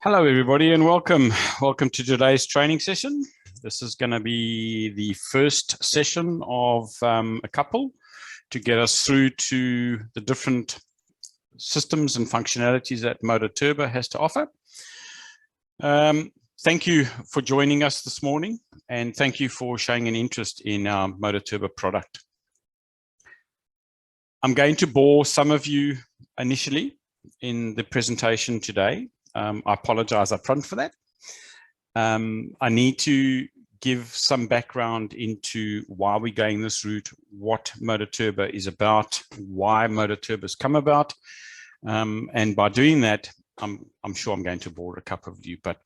Hello, everybody, and welcome. Welcome to today's training session. This is going to be the first session of a couple to get us through to the different systems and functionalities that MotoTRBO has to offer. Thank you for joining us this morning, and thank you for showing an interest in our MotoTRBO product. I'm going to bore some of you initially in the presentation today. I apologize up front for that. I need to give some background into why we're going this route, what MotoTRBO is about, why MotoTRBO has come about. And by doing that, I'm sure I'm going to bore a couple of you, but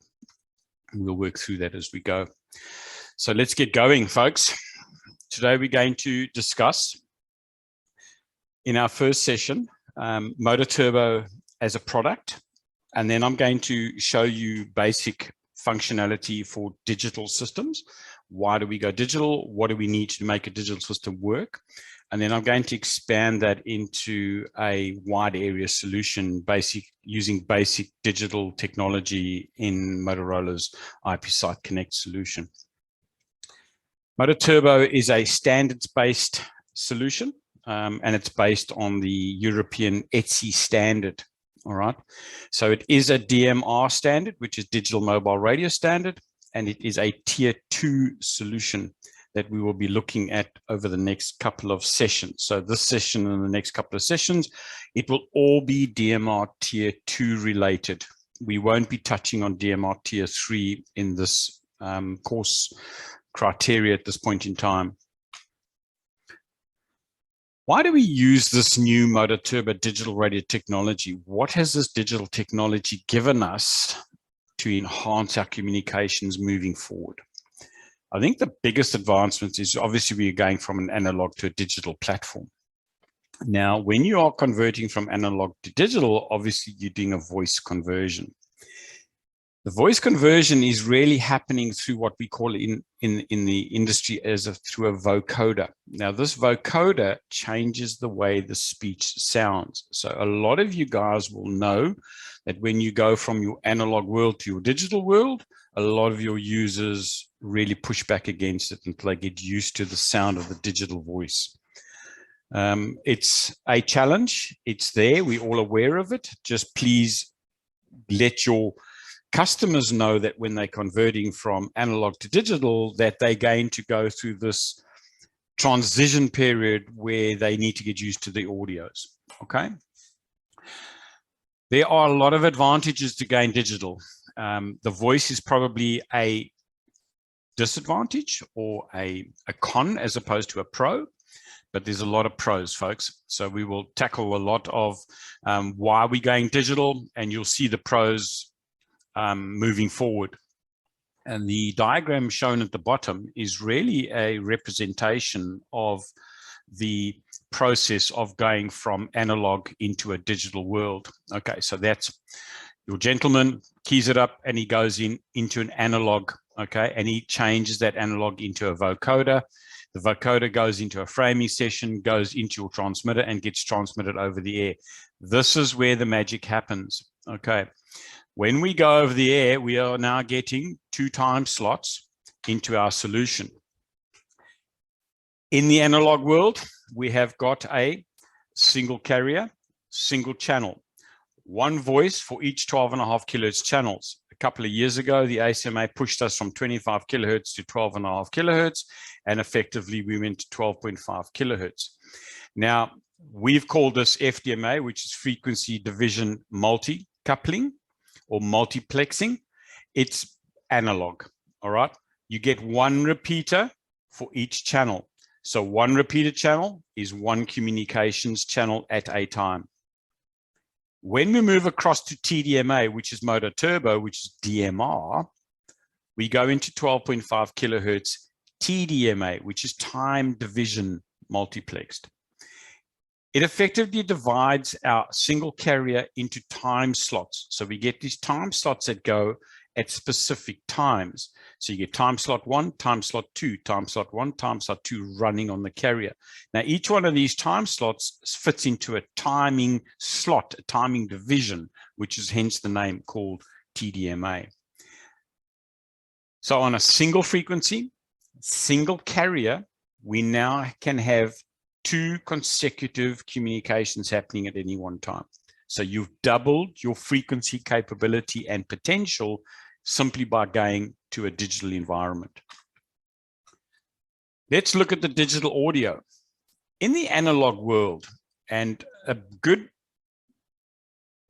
we'll work through that as we go. So let's get going, folks. Today we're going to discuss in our first session, MotoTRBO as a product. And then I'm going to show you basic functionality for digital systems. Why do we go digital? What do we need to make a digital system work? And then I'm going to expand that into a wide area solution, using basic digital technology in Motorola's IP Site Connect solution. MotoTRBO is a standards-based solution, and it's based on the European ETSI standard. All right, so it is a DMR standard, which is digital mobile radio standard, and it is a tier 2 solution that we will be looking at over the next couple of sessions. So this session and the next couple of sessions, it will all be DMR tier 2 related. We won't be touching on DMR tier 3 in this course criteria at this point in time. Why do we use this new MotoTRBO digital radio technology? What has this digital technology given us to enhance our communications moving forward? I think the biggest advancement is obviously we're going from an analog to a digital platform. Now, when you are converting from analog to digital, obviously you're doing a voice conversion. The voice conversion is really happening through what we call in the industry through a vocoder. Now, this vocoder changes the way the speech sounds. So a lot of you guys will know that when you go from your analog world to your digital world, a lot of your users really push back against it until they get used to the sound of the digital voice. It's a challenge. It's there. We're all aware of it. Just please let your customers know that when they're converting from analog to digital, that they're going to go through this transition period where they need to get used to the audios, okay? There are a lot of advantages to going digital. The voice is probably a disadvantage or a con as opposed to a pro, but there's a lot of pros, folks. So we will tackle a lot of why we're going digital, and you'll see the pros moving forward. And the diagram shown at the bottom is really a representation of the process of going from analog into a digital world. Okay, so that's your gentleman keys it up and he goes into an analog, okay, and he changes that analog into a vocoder. The vocoder goes into a framing session, goes into your transmitter and gets transmitted over the air. This is where the magic happens, okay. When we go over the air, we are now getting 2 time slots into our solution. In the analog world, we have got a single carrier, single channel, 1 voice for each 12.5 kilohertz channels. A couple of years ago, the ACMA pushed us from 25 kilohertz to 12.5 kilohertz, and effectively we went to 12.5 kilohertz. Now, we've called this FDMA, which is frequency division multi-coupling or multiplexing. It's analog, all right? You get 1 repeater for each channel. So 1 repeater channel is 1 communications channel at a time. When we move across to TDMA, which is MotoTRBO, which is DMR, we go into 12.5 kilohertz TDMA, which is time division multiplexed. It effectively divides our single carrier into time slots. So we get these time slots that go at specific times. So you get time slot 1, time slot 2, time slot 1, time slot 2 running on the carrier. Now, each one of these time slots fits into a timing slot, a timing division, which is hence the name called TDMA. So on a single frequency, single carrier, we now can have 2 consecutive communications happening at any one time. So you've doubled your frequency capability and potential simply by going to a digital environment. Let's look at the digital audio. In the analog world, and a good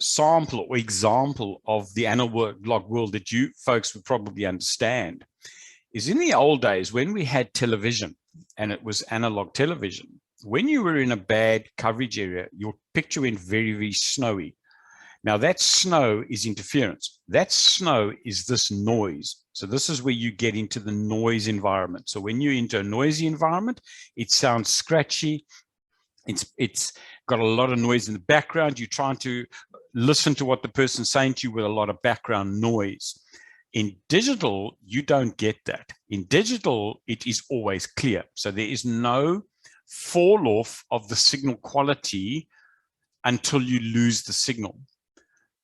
sample or example of the analog world that you folks would probably understand is in the old days when we had television and it was analog television. When you were in a bad coverage area, your picture went very, very snowy. Now that snow is interference. That snow is this noise. So this is where you get into the noise environment. So when you're into a noisy environment, it sounds scratchy. It's got a lot of noise in the background. You're trying to listen to what the person's saying to you with a lot of background noise. In digital, you don't get that. In digital, it is always clear. So there is no fall off of the signal quality until you lose the signal.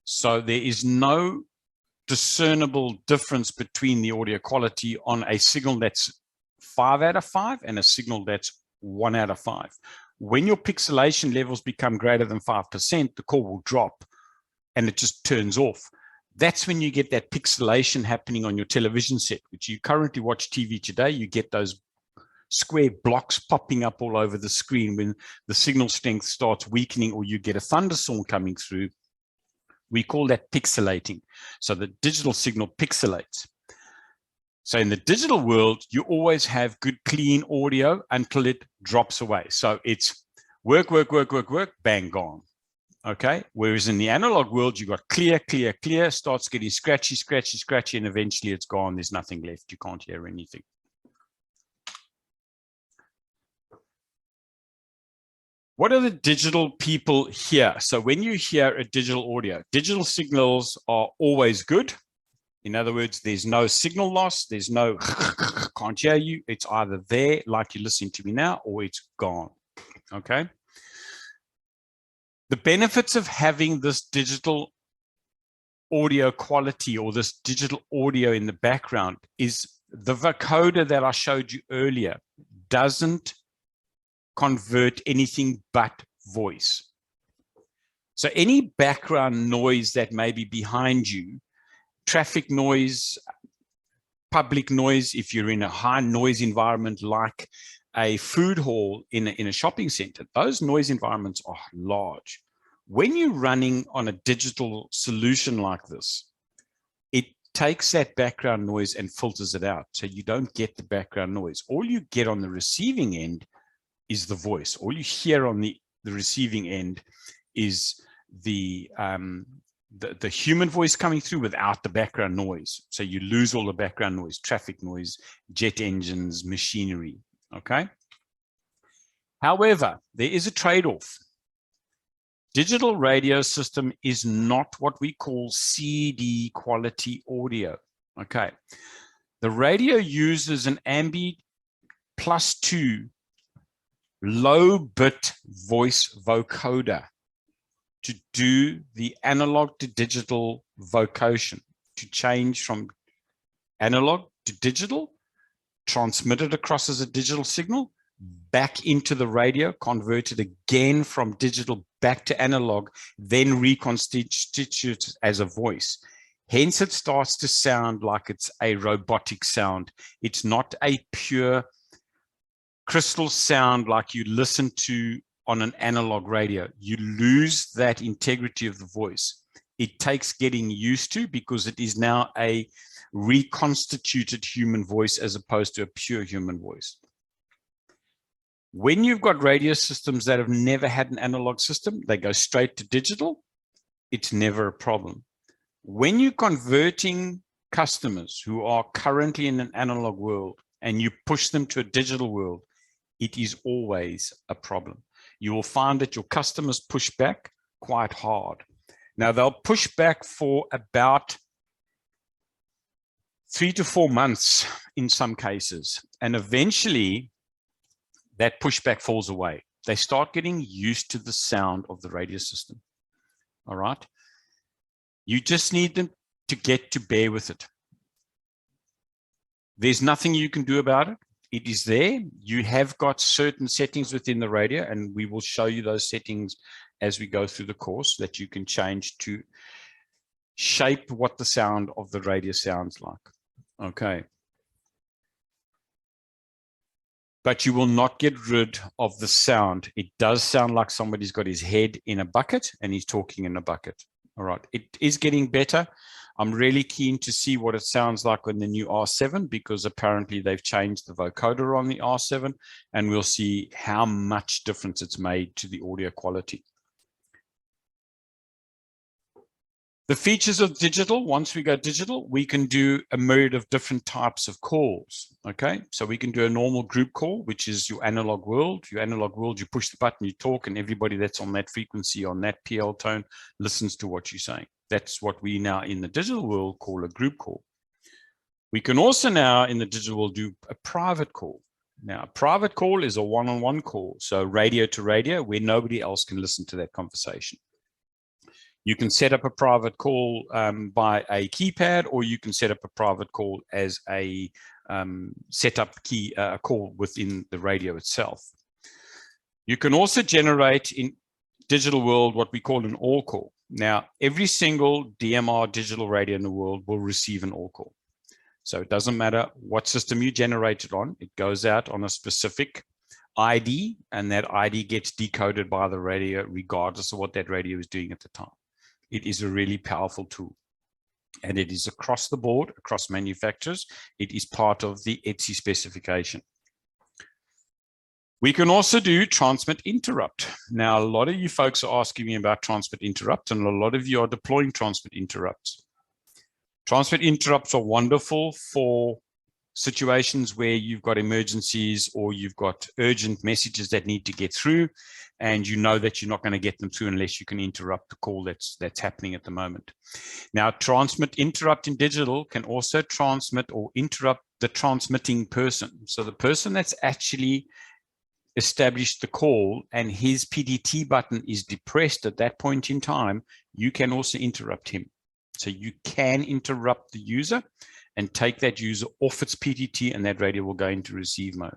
So there is no discernible difference between the audio quality on a signal that's 5 out of 5 and a signal that's 1 out of 5. When your pixelation levels become greater than 5%, the call will drop and it just turns off. That's when you get that pixelation happening on your television set, which you currently watch TV today. You get those square blocks popping up all over the screen when the signal strength starts weakening or you get a thunderstorm coming through. We call that pixelating. So the digital signal pixelates. So in the digital world, you always have good, clean audio until it drops away. So it's work, work, work, work, work, bang, gone. Okay. Whereas in the analog world, you got clear, clear, clear, starts getting scratchy, scratchy, scratchy, and eventually it's gone. There's nothing left. You can't hear anything. What are the digital people hear? So when you hear a digital audio, digital signals are always good. In other words, there's no signal loss. There's no can't hear you. It's either there, like you're listening to me now, or it's gone. Okay. The benefits of having this digital audio quality or this digital audio in the background is the vocoder that I showed you earlier doesn't convert anything but voice. So any background noise that may be behind you, traffic noise, public noise, if you're in a high noise environment like a food hall in a shopping center, those noise environments are large. When you're running on a digital solution like this, it takes that background noise and filters it out. So you don't get the background noise. All you get on the receiving end is the voice. All you hear on the receiving end is the human voice coming through without the background noise. So you lose all the background noise, traffic noise, jet engines, machinery. Okay. However, there is a trade-off. Digital radio system is not what we call CD quality audio. Okay. The radio uses an ambient +2 low bit voice vocoder to do the analog to digital vocation, to change from analog to digital, transmit it across as a digital signal, back into the radio, convert it again from digital back to analog, then reconstitute it as a voice. Hence, it starts to sound like it's a robotic sound. It's not a pure crystal sound like you listen to on an analog radio. You lose that integrity of the voice. It takes getting used to because it is now a reconstituted human voice as opposed to a pure human voice. When you've got radio systems that have never had an analog system, they go straight to digital, it's never a problem. When you're converting customers who are currently in an analog world and you push them to a digital world, it is always a problem. You will find that your customers push back quite hard. Now, they'll push back for about 3 to 4 months in some cases, and eventually that pushback falls away. They start getting used to the sound of the radio system. All right. You just need them to get to bear with it. There's nothing you can do about it. It is there. You have got certain settings within the radio, and we will show you those settings as we go through the course that you can change to shape what the sound of the radio sounds like. Okay. But you will not get rid of the sound. It does sound like somebody's got his head in a bucket and he's talking in a bucket. All right. It is getting better. I'm really keen to see what it sounds like on the new R7, because apparently they've changed the vocoder on the R7, and we'll see how much difference it's made to the audio quality. The features of digital, once we go digital, we can do a myriad of different types of calls. Okay, so we can do a normal group call, which is your analog world. Your analog world, you push the button, you talk, and everybody that's on that frequency, on that PL tone, listens to what you're saying. That's what we now in the digital world call a group call. We can also now in the digital world do a private call. Now, a private call is a one-on-one call, so radio to radio, where nobody else can listen to that conversation. You can set up a private call by a keypad, or you can set up a private call as a setup key call within the radio itself. You can also generate in digital world what we call an all call. Now, every single DMR digital radio in the world will receive an all call. So it doesn't matter what system you generate it on, it goes out on a specific ID, and that ID gets decoded by the radio regardless of what that radio is doing at the time. It is a really powerful tool, and it is across the board, across manufacturers. It is part of the ETSI specification. We can also do transmit interrupt. Now, a lot of you folks are asking me about transmit interrupt, and a lot of you are deploying transmit interrupts. Transmit interrupts are wonderful for situations where you've got emergencies or you've got urgent messages that need to get through, and you know that you're not going to get them through unless you can interrupt the call that's happening at the moment. Now, transmit interrupt in digital can also transmit or interrupt the transmitting person. So the person that's actually established the call and his PDT button is depressed at that point in time, you can also interrupt him. So you can interrupt the user and take that user off its PDT, and that radio will go into receive mode.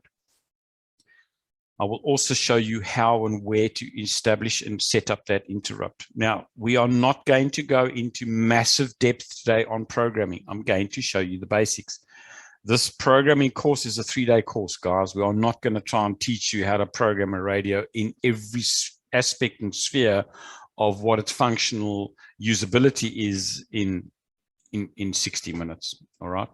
I will also show you how and where to establish and set up that interrupt. Now, we are not going to go into massive depth today on programming. I'm going to show you the basics. This programming course is a 3-day course, guys. We are not going to try and teach you how to program a radio in every aspect and sphere of what its functional usability is in 60 minutes. All right.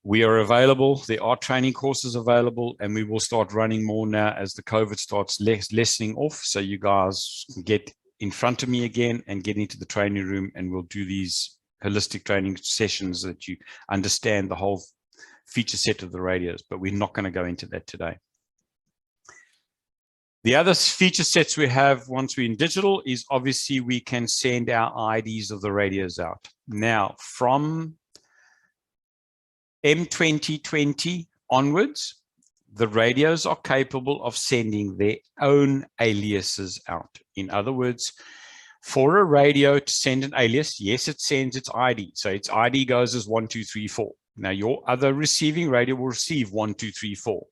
We are available. There are training courses available, and we will start running more now as the COVID starts lessening off. So you guys can get in front of me again and get into the training room, and we'll do these holistic training sessions that you understand the whole feature set of the radios, but we're not going to go into that today. The other feature sets we have once we're in digital is obviously we can send our IDs of the radios out. Now, from M2020 onwards, the radios are capable of sending their own aliases out. In other words, for a radio to send an alias, yes, it sends its ID. So its ID goes as 1234. Now, your other receiving radio will receive 1234.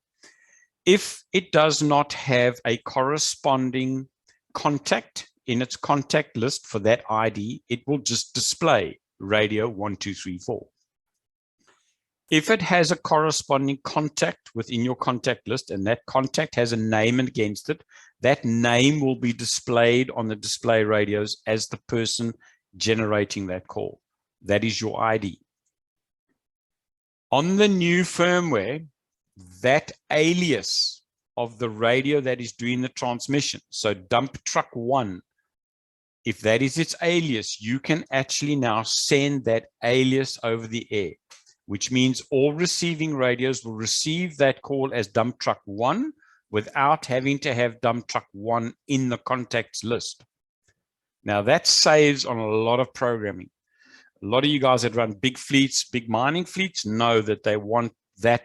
If it does not have a corresponding contact in its contact list for that ID, it will just display radio 1234. If it has a corresponding contact within your contact list, and that contact has a name against it, that name will be displayed on the display radios as the person generating that call. That is your ID. On the new firmware, that alias of the radio that is doing the transmission, so dump truck 1, if that is its alias, you can actually now send that alias over the air, which means all receiving radios will receive that call as dump truck 1 without having to have dump truck 1 in the contacts list. Now that saves on a lot of programming. A lot of you guys that run big fleets, big mining fleets, know that they want that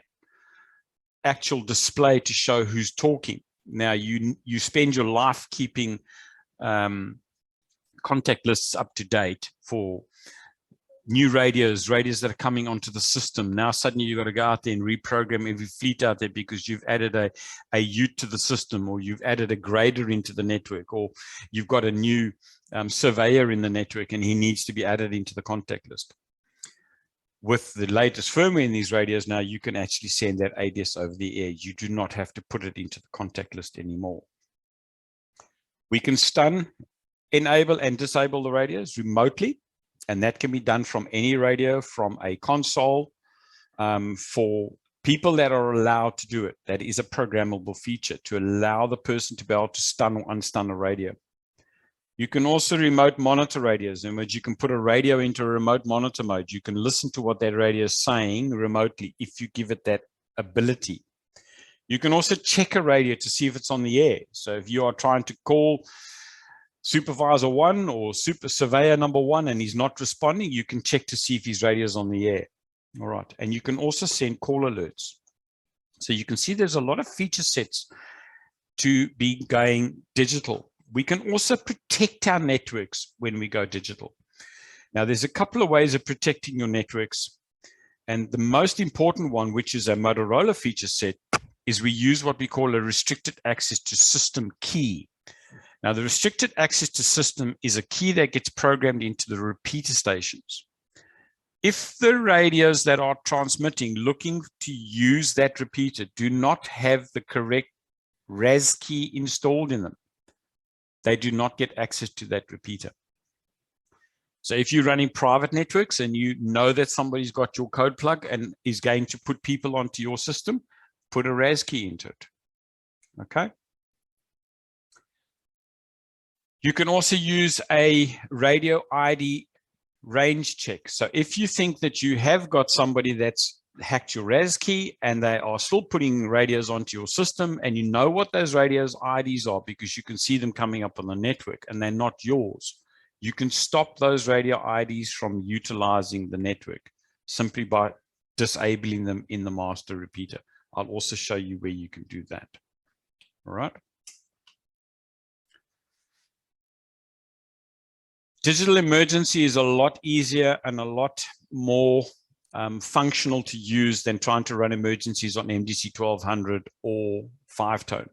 actual display to show who's talking. Now you spend your life keeping contact lists up to date for new radios that are coming onto the system. Now suddenly you've got to go out there and reprogram every fleet out there because you've added a ute to the system, or you've added a grader into the network, or you've got a new surveyor in the network and he needs to be added into the contact list. With the latest firmware in these radios now, you can actually send that ADS over the air. You do not have to put it into the contact list anymore. We can stun, enable, and disable the radios remotely, and that can be done from any radio, from a console, for people that are allowed to do it. That is a programmable feature to allow the person to be able to stun or unstun a radio. You can also remote monitor radios, in which you can put a radio into a remote monitor mode. You can listen to what that radio is saying remotely if you give it that ability. You can also check a radio to see if it's on the air. So if you are trying to call supervisor 1 or super surveyor number 1 and he's not responding, you can check to see if his radio is on the air. All right. And you can also send call alerts. So you can see there's a lot of feature sets to be going digital. We can also protect our networks when we go digital. Now, there's a couple of ways of protecting your networks. And the most important one, which is a Motorola feature set, is we use what we call a restricted access to system key. Now, the restricted access to system is a key that gets programmed into the repeater stations. If the radios that are transmitting, looking to use that repeater, do not have the correct RAS key installed in them, they do not get access to that repeater. So if you're running private networks and you know that somebody's got your code plug and is going to put people onto your system, put a RAS key into it. Okay. You can also use a radio ID range check. So if you think that you have got somebody that's hacked your RAS key and they are still putting radios onto your system, and you know what those radios IDs are because you can see them coming up on the network and they're not yours, you can stop those radio IDs from utilizing the network simply by disabling them in the master repeater. I'll also show you where you can do that. All right. Digital emergency is a lot easier and a lot more functional to use than trying to run emergencies on MDC 1200 or 5-tone.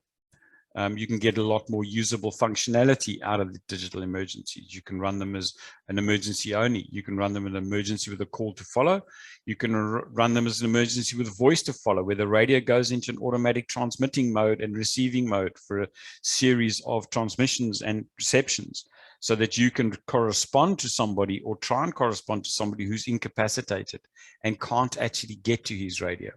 You can get a lot more usable functionality out of the digital emergencies. You can run them as an emergency only. You can run them in an emergency with a call to follow. You can run them as an emergency with a voice to follow, where the radio goes into an automatic transmitting mode and receiving mode for a series of transmissions and receptions, so that you can correspond to somebody or try and correspond to somebody who's incapacitated and can't actually get to his radio.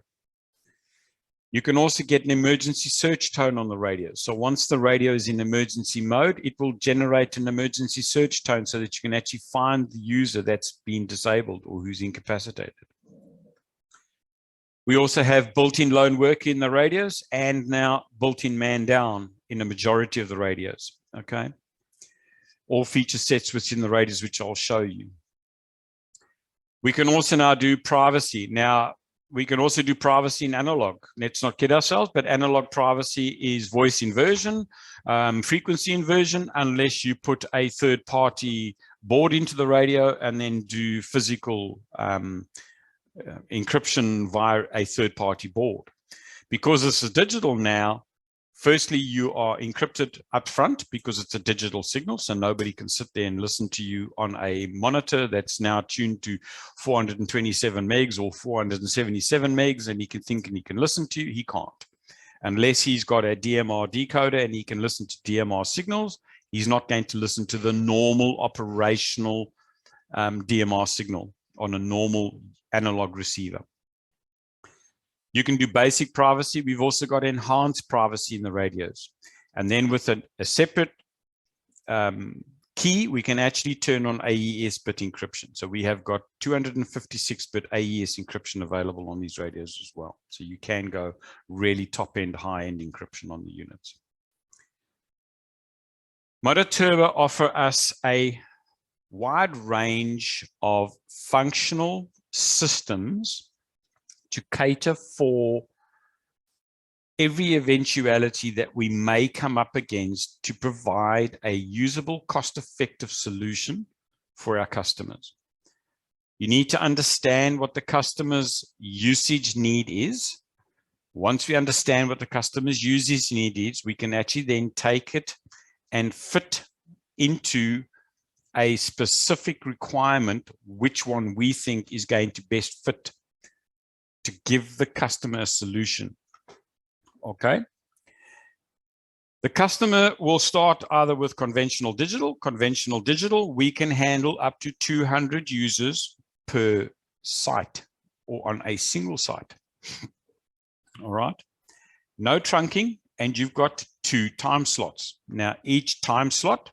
You can also get an emergency search tone on the radio. So once the radio is in emergency mode, it will generate an emergency search tone so that you can actually find the user that's been disabled or who's incapacitated. We also have built-in lone worker in the radios, and now built-in man down in the majority of the radios, okay? All feature sets within the radios, which I'll show you. We can also now do privacy. Now, we can also do privacy in analog. Let's not kid ourselves, but analog privacy is voice inversion, frequency inversion, unless you put a third-party board into the radio and then do physical encryption via a third-party board. Because this is digital now, firstly, you are encrypted up front because it's a digital signal, so nobody can sit there and listen to you on a monitor that's now tuned to 427 megs or 477 megs, and he can think and he can listen to you. He can't. Unless he's got a DMR decoder and he can listen to DMR signals, he's not going to listen to the normal operational DMR signal on a normal analog receiver. You can do basic privacy. We've also got enhanced privacy in the radios. And then with a separate key, we can actually turn on AES bit encryption. So we have got 256-bit AES encryption available on these radios as well. So you can go really top-end, high-end encryption on the units. MotoTRBO offer us a wide range of functional systems to cater for every eventuality that we may come up against, to provide a usable, cost-effective solution for our customers. You need to understand what the customer's usage need is. Once we understand what the customer's usage need is, we can actually then take it and fit into a specific requirement, which one we think is going to best fit to give the customer a solution. Okay. The customer will start either with conventional digital. Conventional digital, we can handle up to 200 users per site or on a single site. All right. No trunking, and you've got 2 time slots. Now, each time slot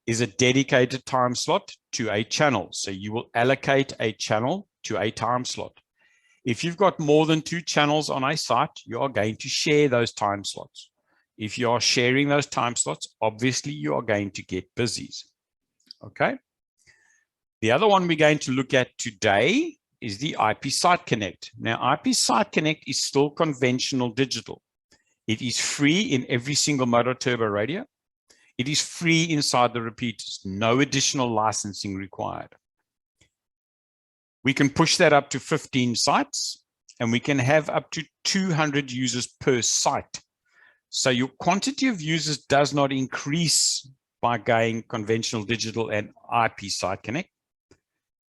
is a dedicated time slot to a channel. So you will allocate a channel to a time slot. If you've got more than 2 channels on a site, you are going to share those time slots. If you are sharing those time slots, obviously you are going to get busies. Okay. The other one we're going to look at today is the IP Site Connect. Now, IP Site Connect is still conventional digital. It is free in every single MotoTRBO radio. It is free inside the repeaters, no additional licensing required. We can push that up to 15 sites, and we can have up to 200 users per site. So your quantity of users does not increase by going conventional digital and IP Site Connect,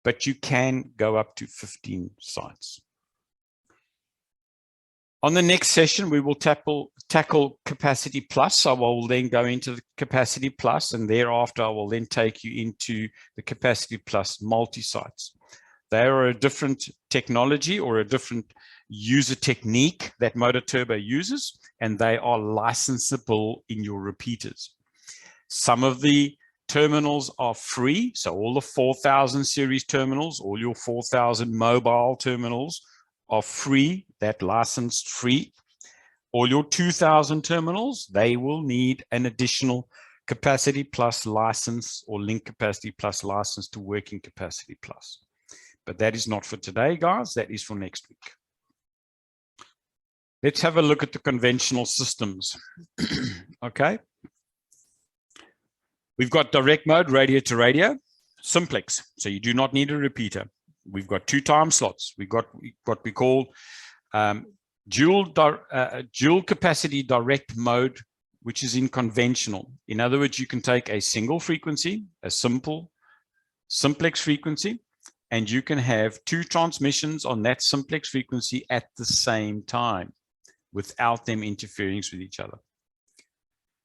but you can go up to 15 sites. On the next session, we will tackle Capacity Plus. So I will then go into the Capacity Plus, and thereafter I will then take you into the Capacity Plus multi-sites. They are a different technology or a different user technique that MotoTRBO uses, and they are licensable in your repeaters. Some of the terminals are free. So all the 4000 series terminals, all your 4000 mobile terminals are free, that licensed free. All your 2000 terminals, they will need an additional Capacity Plus license or Link Capacity Plus license to Working Capacity Plus. But that is not for today, guys. That is for next week. Let's have a look at the conventional systems. Okay. We've got direct mode, radio to radio, simplex. So you do not need a repeater. We've got 2 time slots. We've got what we call dual capacity direct mode, which is in conventional. In other words, you can take a single frequency, a simplex frequency, and you can have 2 transmissions on that simplex frequency at the same time without them interfering with each other.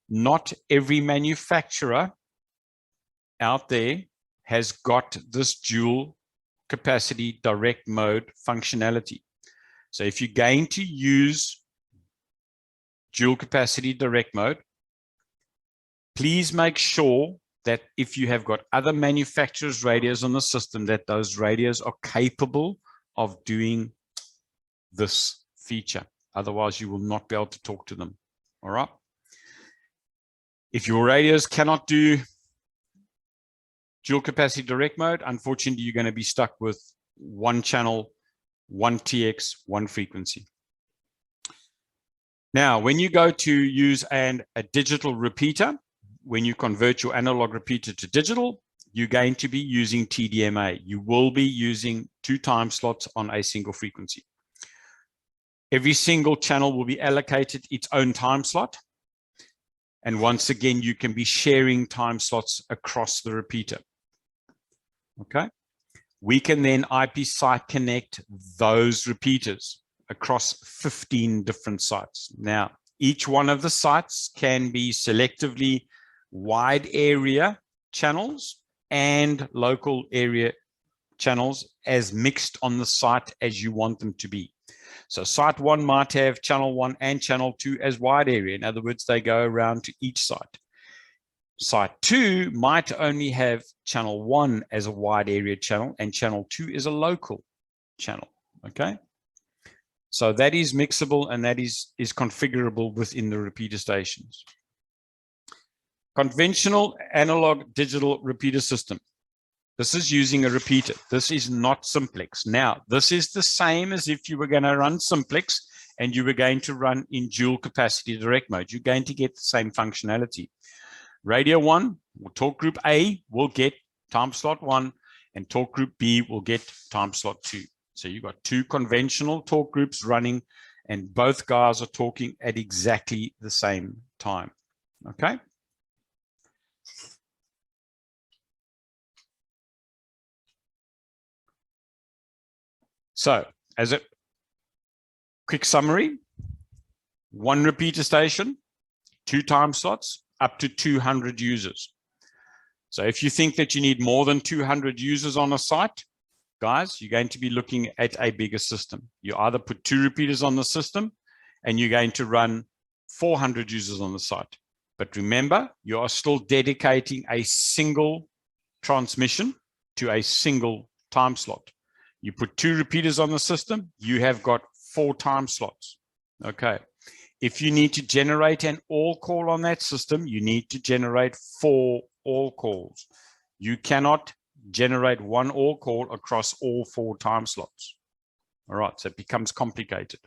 Not every manufacturer out there has got this dual capacity direct mode functionality. So if you're going to use dual capacity direct mode, please make sure that if you have got other manufacturers' radios on the system, that those radios are capable of doing this feature. Otherwise, you will not be able to talk to them. All right. If your radios cannot do dual capacity direct mode, unfortunately, you're going to be stuck with 1 channel, 1 TX, 1 frequency. Now, when you go to use a digital repeater, when you convert your analog repeater to digital, you're going to be using TDMA. You will be using 2 time slots on a single frequency. Every single channel will be allocated its own time slot. And once again, you can be sharing time slots across the repeater. Okay. We can then IP site connect those repeaters across 15 different sites. Now, each one of the sites can be selectively wide area channels and local area channels as mixed on the site as you want them to be. So site 1 might have channel 1 and channel 2 as wide area. In other words, they go around to each site. Site 2 might only have channel 1 as a wide area channel and channel 2 is a local channel. Okay. So that is mixable and that is configurable within the repeater stations. Conventional analog digital repeater system. This is using a repeater. This is not simplex. Now, this is the same as if you were going to run simplex and you were going to run in dual capacity direct mode. You're going to get the same functionality. Radio 1 or talk group A will get time slot 1 and talk group B will get time slot 2. So you've got 2 conventional talk groups running, and both guys are talking at exactly the same time. Okay. So as a quick summary, 1 repeater station, 2 time slots, up to 200 users. So if you think that you need more than 200 users on a site, guys, you're going to be looking at a bigger system. You either put 2 repeaters on the system and you're going to run 400 users on the site. But remember, you are still dedicating a single transmission to a single time slot. You put 2 repeaters on the system, you have got 4 time slots. Okay. If you need to generate an all call on that system, you need to generate 4 all calls. You cannot generate 1 all call across all 4 time slots. All right, so it becomes complicated.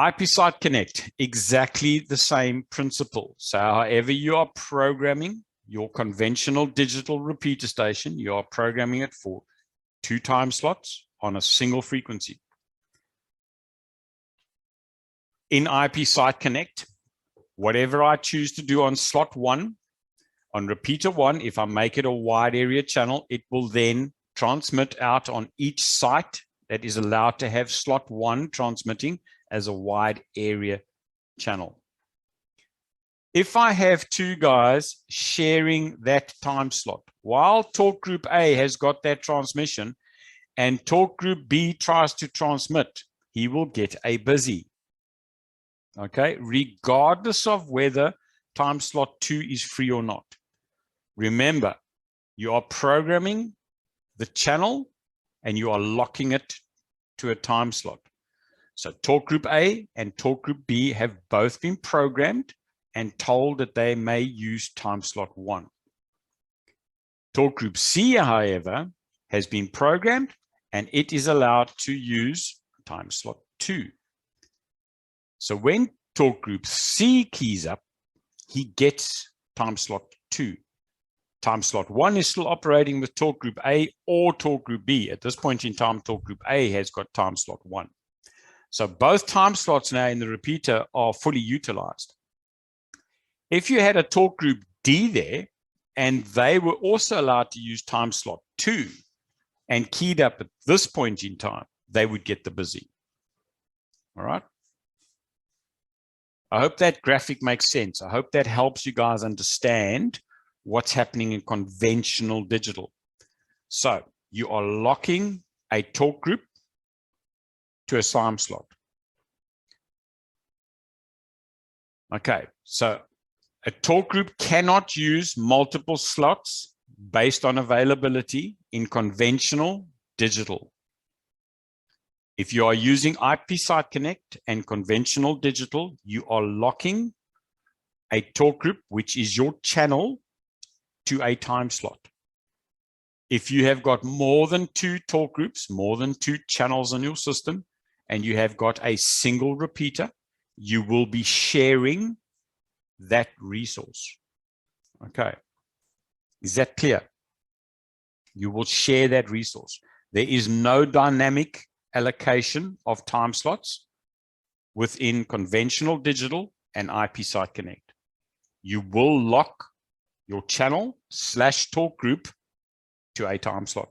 IP Site Connect, exactly the same principle. So however you are programming your conventional digital repeater station, you are programming it for 2 time slots on a single frequency. In IP Site Connect, whatever I choose to do on slot 1, on repeater 1, if I make it a wide area channel, it will then transmit out on each site that is allowed to have slot 1 transmitting as a wide area channel. If I have 2 guys sharing that time slot, while talk group A has got that transmission and talk group B tries to transmit, he will get a busy. Okay, regardless of whether time slot 2 is free or not. Remember, you are programming the channel and you are locking it to a time slot. So talk group A and talk group B have both been programmed and told that they may use time slot 1. Talk group C, however, has been programmed and it is allowed to use time slot 2. So when talk group C keys up, he gets time slot 2. Time slot 1 is still operating with talk group A or talk group B. At this point in time, talk group A has got time slot 1. So both time slots now in the repeater are fully utilized. If you had a talk group D there, and they were also allowed to use time slot 2 and keyed up at this point in time, they would get the busy. All right. I hope that graphic makes sense. I hope that helps you guys understand what's happening in conventional digital. So you are locking a talk group to a time slot. Okay, so a talk group cannot use multiple slots based on availability in conventional digital. If you are using IP Site Connect and conventional digital, you are locking a talk group, which is your channel, to a time slot. If you have got more than 2 talk groups, more than 2 channels on your system, and you have got a single repeater, you will be sharing that resource. Okay. Is that clear? You will share that resource. There is no dynamic allocation of time slots within conventional digital and IP Site Connect. You will lock your channel / talk group to a time slot.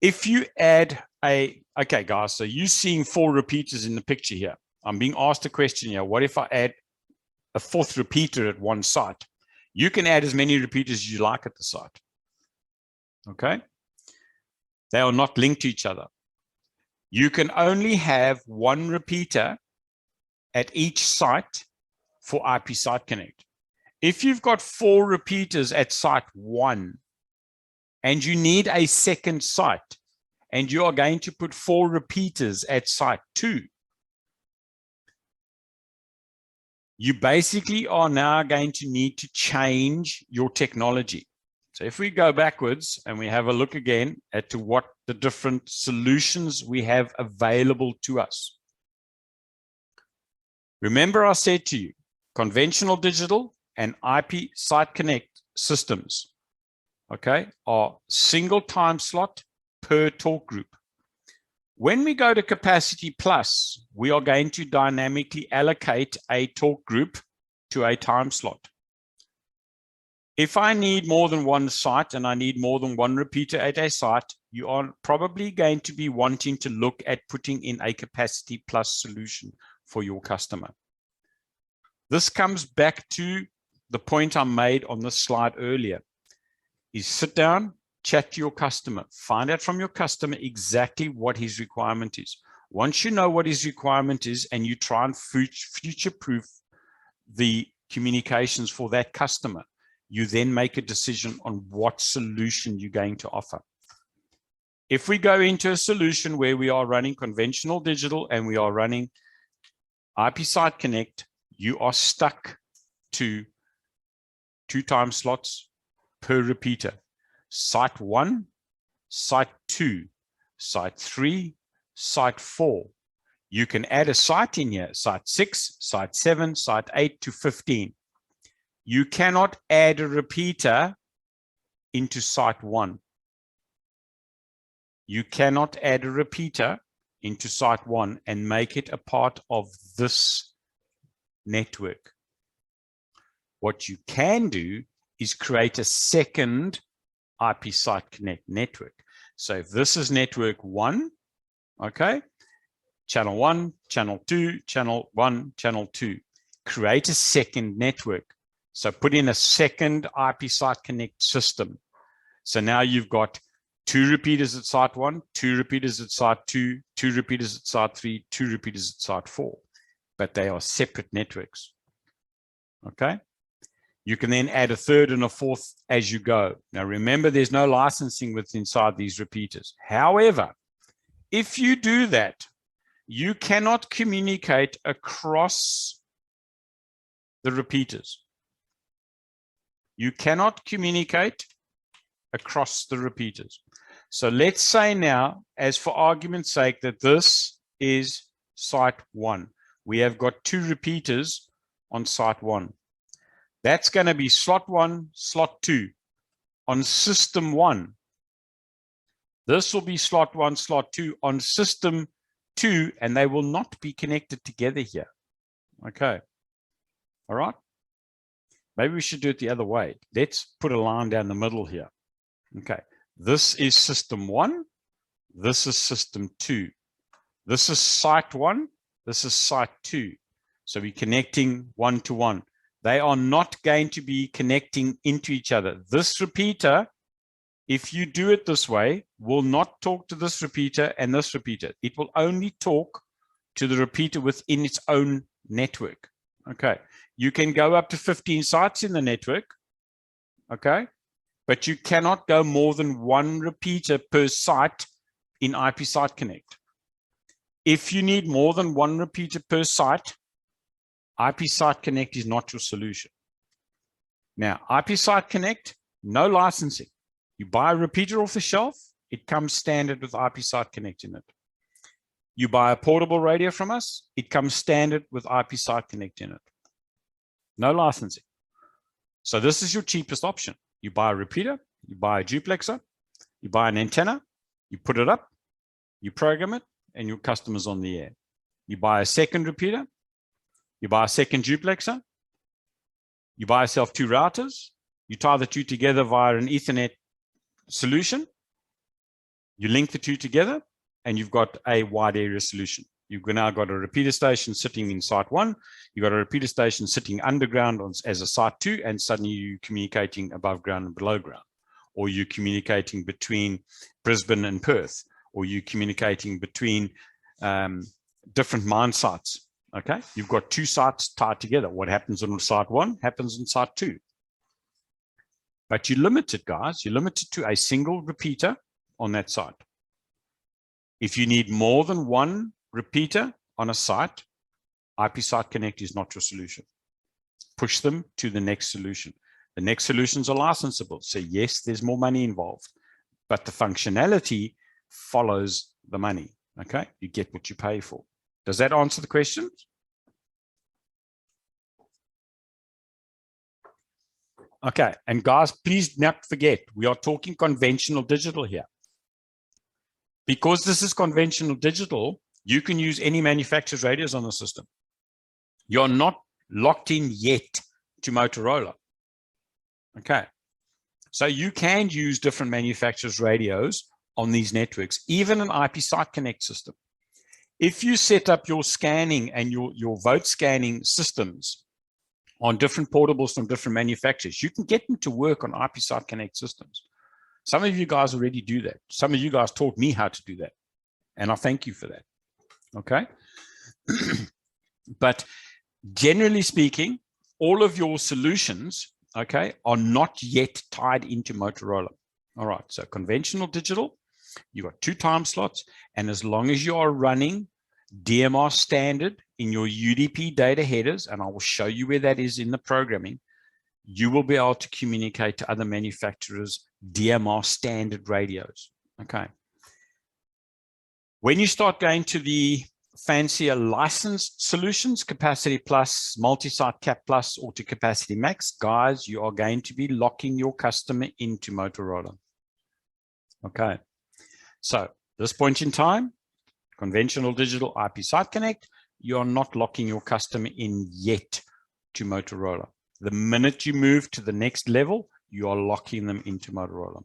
If you add okay guys, so you're seeing 4 repeaters in the picture here. I'm being asked a question here. What if I add a 4th repeater at one site? You can add as many repeaters as you like at the site. Okay. They are not linked to each other. You can only have 1 repeater at each site for IP Site Connect. If you've got 4 repeaters at site 1 and you need a second site and you are going to put 4 repeaters at site 2, you basically are now going to need to change your technology. So if we go backwards and we have a look again at to what the different solutions we have available to us. Remember I said to you, conventional digital and IP Site Connect systems okay, are single time slot per talk group. When we go to capacity plus, we are going to dynamically allocate a talk group to a time slot. If I need more than one site and I need more than one repeater at a site, you are probably going to be wanting to look at putting in a capacity plus solution for your customer. This comes back to the point I made on this slide earlier, is sit down, chat to your customer, find out from your customer exactly what his requirement is. Once you know what his requirement is and you try and future-proof the communications for that customer, you then make a decision on what solution you're going to offer. If we go into a solution where we are running conventional digital and we are running IP Site Connect, you are stuck to 2 time slots per repeater. Site 1, Site 2, Site 3, Site 4. You can add a site in here, Site 6, Site 7, Site 8 to 15. You cannot add a repeater into Site 1. You cannot add a repeater into Site 1 and make it a part of this network. What you can do is create a second IP Site Connect network. So if this is network 1, okay, channel 1, channel 2, channel 1, channel 2, create a second network. So put in a second IP Site Connect system. So now you've got 2 repeaters at site 1, 2 repeaters at site 2, 2 repeaters at site 3, 2 repeaters at site 4, but they are separate networks. Okay. You can then add a third and a fourth as you go. Now remember, there's no licensing inside these repeaters. However, if you do that, you cannot communicate across the repeaters. You cannot communicate across the repeaters. So let's say now, as for argument's sake, that this is site 1. We have got 2 repeaters on site 1. That's going to be slot 1, slot 2 on system 1. This will be slot 1, slot 2 on system 2, and they will not be connected together here. Okay. All right. Maybe we should do it the other way. Let's put a line down the middle here. Okay. This is system 1. This is system 2. This is site 1. This is site 2. So we're connecting 1 to 1. They are not going to be connecting into each other. This repeater, if you do it this way, will not talk to this repeater and this repeater. It will only talk to the repeater within its own network. Okay. You can go up to 15 sites in the network. Okay. But you cannot go more than 1 repeater per site in IP Site Connect. If you need more than 1 repeater per site, IP Site Connect is not your solution. Now, IP Site Connect, no licensing. You buy a repeater off the shelf, it comes standard with IP Site Connect in it. You buy a portable radio from us, it comes standard with IP Site Connect in it. No licensing. So this is your cheapest option. You buy a repeater, you buy a duplexer, you buy an antenna, you put it up, you program it, and your customer's on the air. You buy a second repeater, you buy a second duplexer, you buy yourself 2 routers, you tie the 2 together via an Ethernet solution, you link the 2 together, and you've got a wide area solution. You've now got a repeater station sitting in site 1, you've got a repeater station sitting underground as a site 2, and suddenly you're communicating above ground and below ground, or you're communicating between Brisbane and Perth, or you're communicating between different mine sites. Okay, you've got 2 sites tied together. What happens on site 1 happens on site 2. But you're limited, guys. You're limited to a single repeater on that site. If you need more than 1 repeater on a site, IP Site Connect is not your solution. Push them to the next solution. The next solutions are licensable. So yes, there's more money involved, but the functionality follows the money. Okay, you get what you pay for. Does that answer the questions? Okay, and guys, please not forget, we are talking conventional digital here. Because this is conventional digital, you can use any manufacturer's radios on the system. You're not locked in yet to Motorola. Okay, so you can use different manufacturers' radios on these networks, even an IP site connect system. If you set up your scanning and your vote scanning systems on different portables from different manufacturers, you can get them to work on IP site connect systems. Some of you guys already do that. Some of you guys taught me how to do that, and I thank you for that. Okay. But generally speaking, all of your solutions, okay, are not yet tied into Motorola. All right, so conventional digital, you got 2 time slots, and as long as you are running DMR standard in your UDP data headers, and I will show you where that is in the programming, you will be able to communicate to other manufacturers' DMR standard radios. Okay. When you start going to the fancier licensed solutions, Capacity Plus, Multi-Site Cap Plus, or to Capacity Max, guys, you are going to be locking your customer into Motorola. Okay. So this point in time, conventional digital IP site connect, you are not locking your customer in yet to Motorola. The minute you move to the next level, you are locking them into Motorola.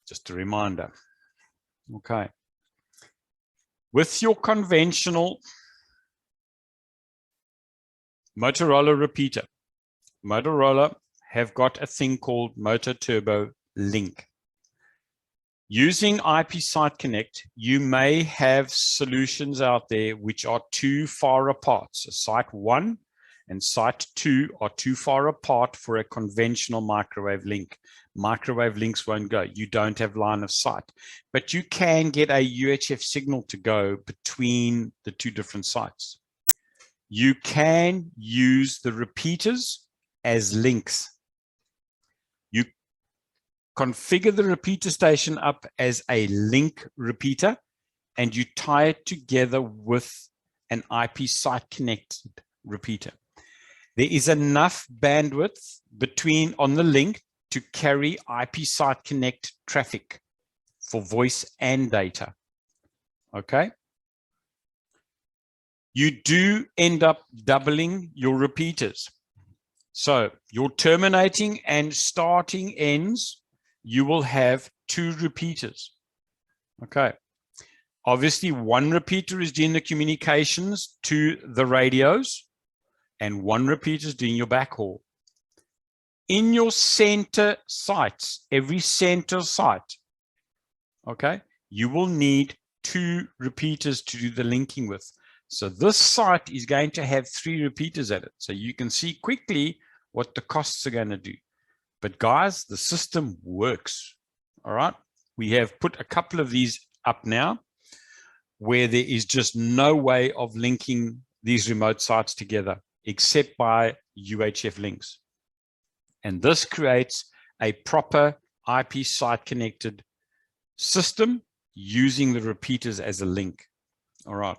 Just a reminder. Okay. With your conventional Motorola repeater, Motorola have got a thing called MotoTRBO link. Using IP Site Connect, you may have solutions out there which are too far apart. So Site 1 and Site 2 are too far apart for a conventional microwave link. Microwave links won't go. You don't have line of sight. But you can get a UHF signal to go between the 2 different sites. You can use the repeaters as links. You configure the repeater station up as a link repeater, and you tie it together with an IP site connected repeater. There is enough bandwidth between on the link to carry IP site connect traffic for voice and data. Okay. You do end up doubling your repeaters. So your terminating and starting ends, you will have 2 repeaters. Okay. Obviously, 1 repeater is doing the communications to the radios, and 1 repeater is doing your backhaul. In your center sites, every center site, okay, you will need 2 repeaters to do the linking with. So this site is going to have 3 repeaters at it. So you can see quickly what the costs are going to do. But guys, the system works. All right. We have put a couple of these up now where there is just no way of linking these remote sites together except by UHF links. And this creates a proper IP site connected system using the repeaters as a link. All right.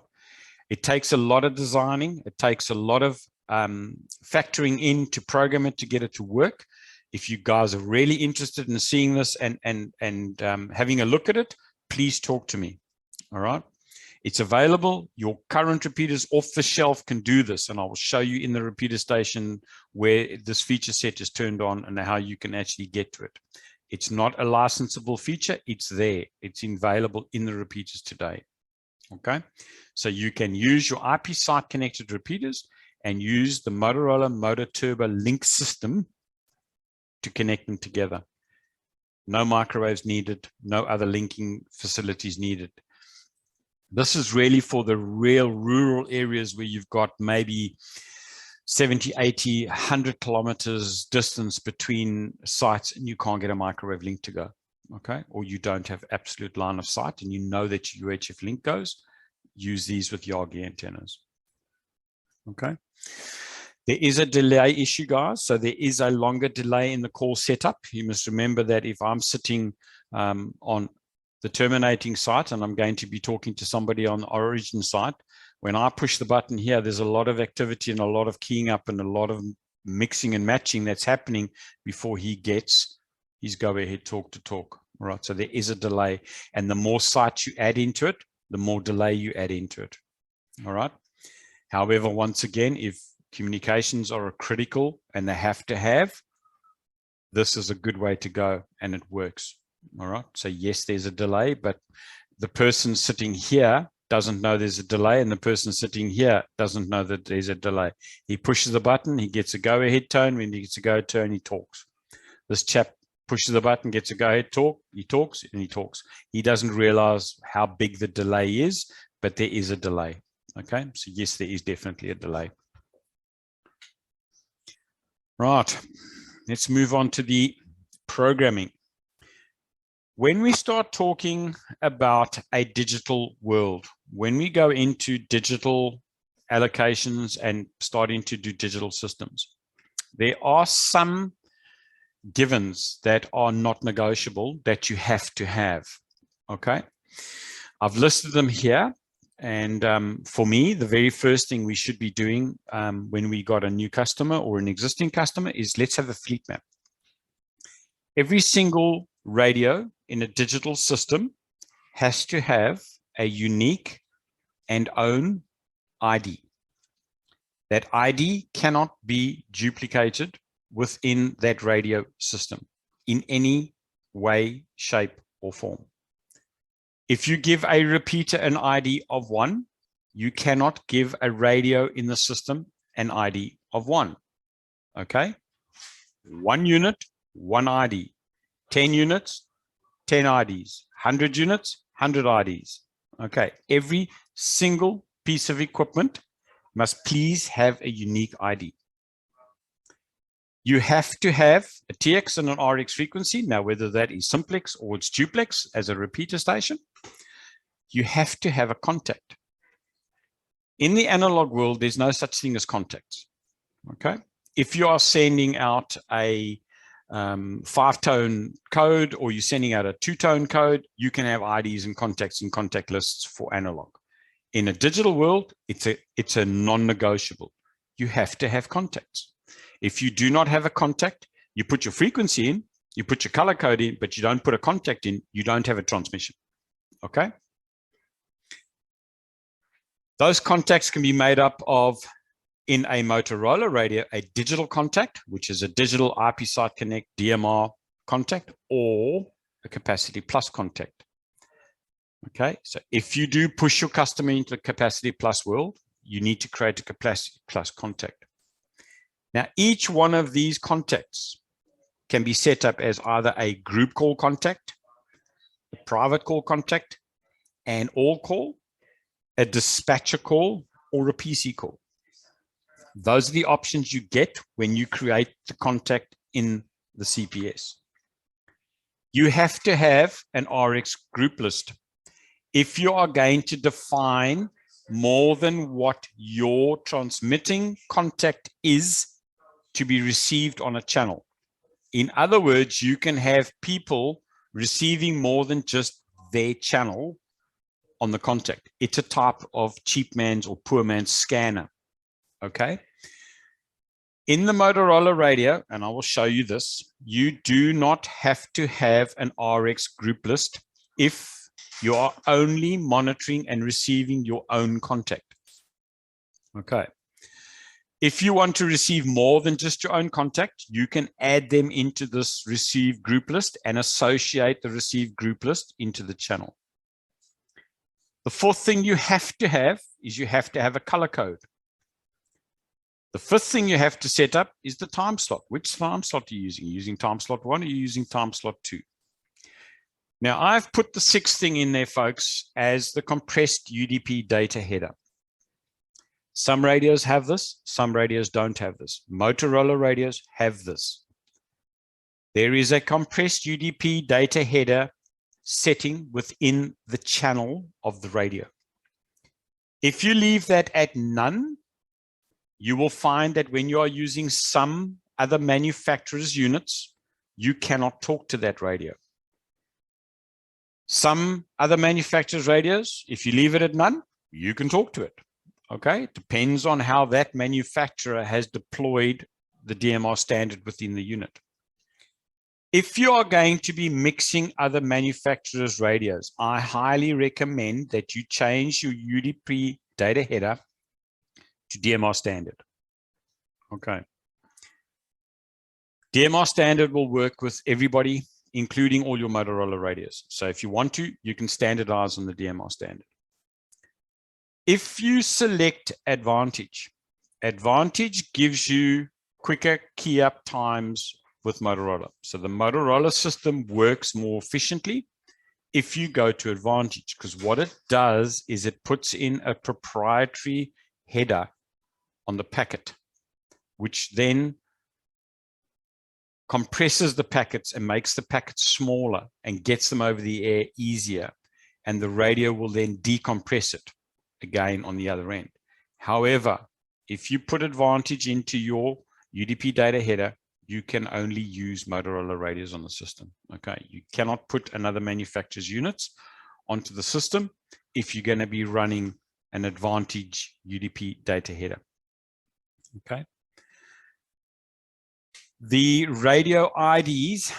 It takes a lot of designing. It takes a lot of factoring in to program it to get it to work. If you guys are really interested in seeing this and having a look at it, please talk to me. All right. It's available. Your current repeaters off the shelf can do this. And I will show you in the repeater station where this feature set is turned on and how you can actually get to it. It's not a licensable feature. It's there. It's available in the repeaters today. Okay. So you can use your IP site connected repeaters and use the Motorola MotoTRBO link system to connect them together. No microwaves needed, no other linking facilities needed. This is really for the real rural areas where you've got maybe 70, 80, 100 kilometers distance between sites and you can't get a microwave link to go. Okay. Or you don't have absolute line of sight and you know that your UHF link goes, use these with Yagi antennas. Okay. There is a delay issue, guys. So there is a longer delay in the call setup. You must remember that if I'm sitting on the terminating site and I'm going to be talking to somebody on the origin site, When I push the button here, there's a lot of activity and a lot of keying up and a lot of mixing and matching that's happening before he gets his go ahead talk to talk. All right, so there is a delay, and the more sites you add into it, the more delay you add into it. All right. However, once again, if communications are critical and they have to have, this is a good way to go, and it works. All right. So yes, there's a delay, but the person sitting here doesn't know there's a delay, and the person sitting here doesn't know that there's a delay. He pushes the button, he gets a go ahead tone. When he gets a go tone, he talks. This chap pushes the button, gets a go ahead talk, he talks, and he talks. He doesn't realize how big the delay is, but there is a delay. Okay, so yes, there is definitely a delay. Right, let's move on to the programming. When we start talking about a digital world, when we go into digital allocations and starting to do digital systems, there are some givens that are not negotiable that you have to have. Okay, I've listed them here. And for me, the very first thing we should be doing when we got a new customer or an existing customer is let's have a fleet map. Every single radio in a digital system has to have a unique and own ID. That ID cannot be duplicated within that radio system in any way, shape, or form. If you give a repeater an ID of 1, you cannot give a radio in the system an ID of 1. Okay? 1 unit, 1 ID. 10 units, 10 IDs. 100 units, 100 IDs. Okay. Every single piece of equipment must please have a unique ID. You have to have a TX and an RX frequency. Now, whether that is simplex or it's duplex as a repeater station, you have to have a contact. In the analog world, there's no such thing as contacts. Okay. If you are sending out a 5-tone code or you're sending out a 2-tone code, you can have IDs and contacts and contact lists for analog. In a digital world, it's a non-negotiable. You have to have contacts. If you do not have a contact, you put your frequency in, you put your color code in, but you don't put a contact in, you don't have a transmission. Okay. Those contacts can be made up of, in a MotoTRBO radio, a digital contact, which is a digital IP site connect DMR contact, or a capacity plus contact. Okay, so if you do push your customer into the capacity plus world, you need to create a capacity plus contact. Now, each one of these contacts can be set up as either a group call contact, a private call contact, an all call, a dispatcher call, or a PC call. Those are the options you get when you create the contact in the CPS. You have to have an RX group list. If you are going to define more than what your transmitting contact is to be received on a channel. In other words, you can have people receiving more than just their channel on the contact. It's a type of cheap man's or poor man's scanner. Okay. In the MotoTRBO radio, and I will show you this, you do not have to have an RX group list if you are only monitoring and receiving your own contact. Okay. If you want to receive more than just your own contact, you can add them into this receive group list and associate the received group list into the channel. The fourth thing you have to have is you have to have a color code. The fifth thing you have to set up is the time slot. Which time slot are you using? Are you using time slot 1 or are you using time slot 2? Now, I've put the sixth thing in there, folks, as the compressed UDP data header. Some radios have this, some radios don't have this. MotoTRBO radios have this. There is a compressed UDP data header setting within the channel of the radio. If you leave that at none, you will find that when you are using some other manufacturer's units, you cannot talk to that radio. Some other manufacturer's radios, if you leave it at none, you can talk to it. Okay, it depends on how that manufacturer has deployed the DMR standard within the unit. If you are going to be mixing other manufacturers' radios, I highly recommend that you change your UDP data header to DMR standard. Okay. DMR standard will work with everybody, including all your Motorola radios. So if you want to, you can standardize on the DMR standard. If you select Advantage, Advantage gives you quicker key up times with Motorola. So the Motorola system works more efficiently if you go to Advantage, because what it does is it puts in a proprietary header on the packet, which then compresses the packets and makes the packets smaller and gets them over the air easier. And the radio will then decompress it again on the other end. However, if you put Advantage into your UDP data header, you can only use Motorola radios on the system. Okay, you cannot put another manufacturer's units onto the system if you're going to be running an Advantage UDP data header. Okay. The radio IDs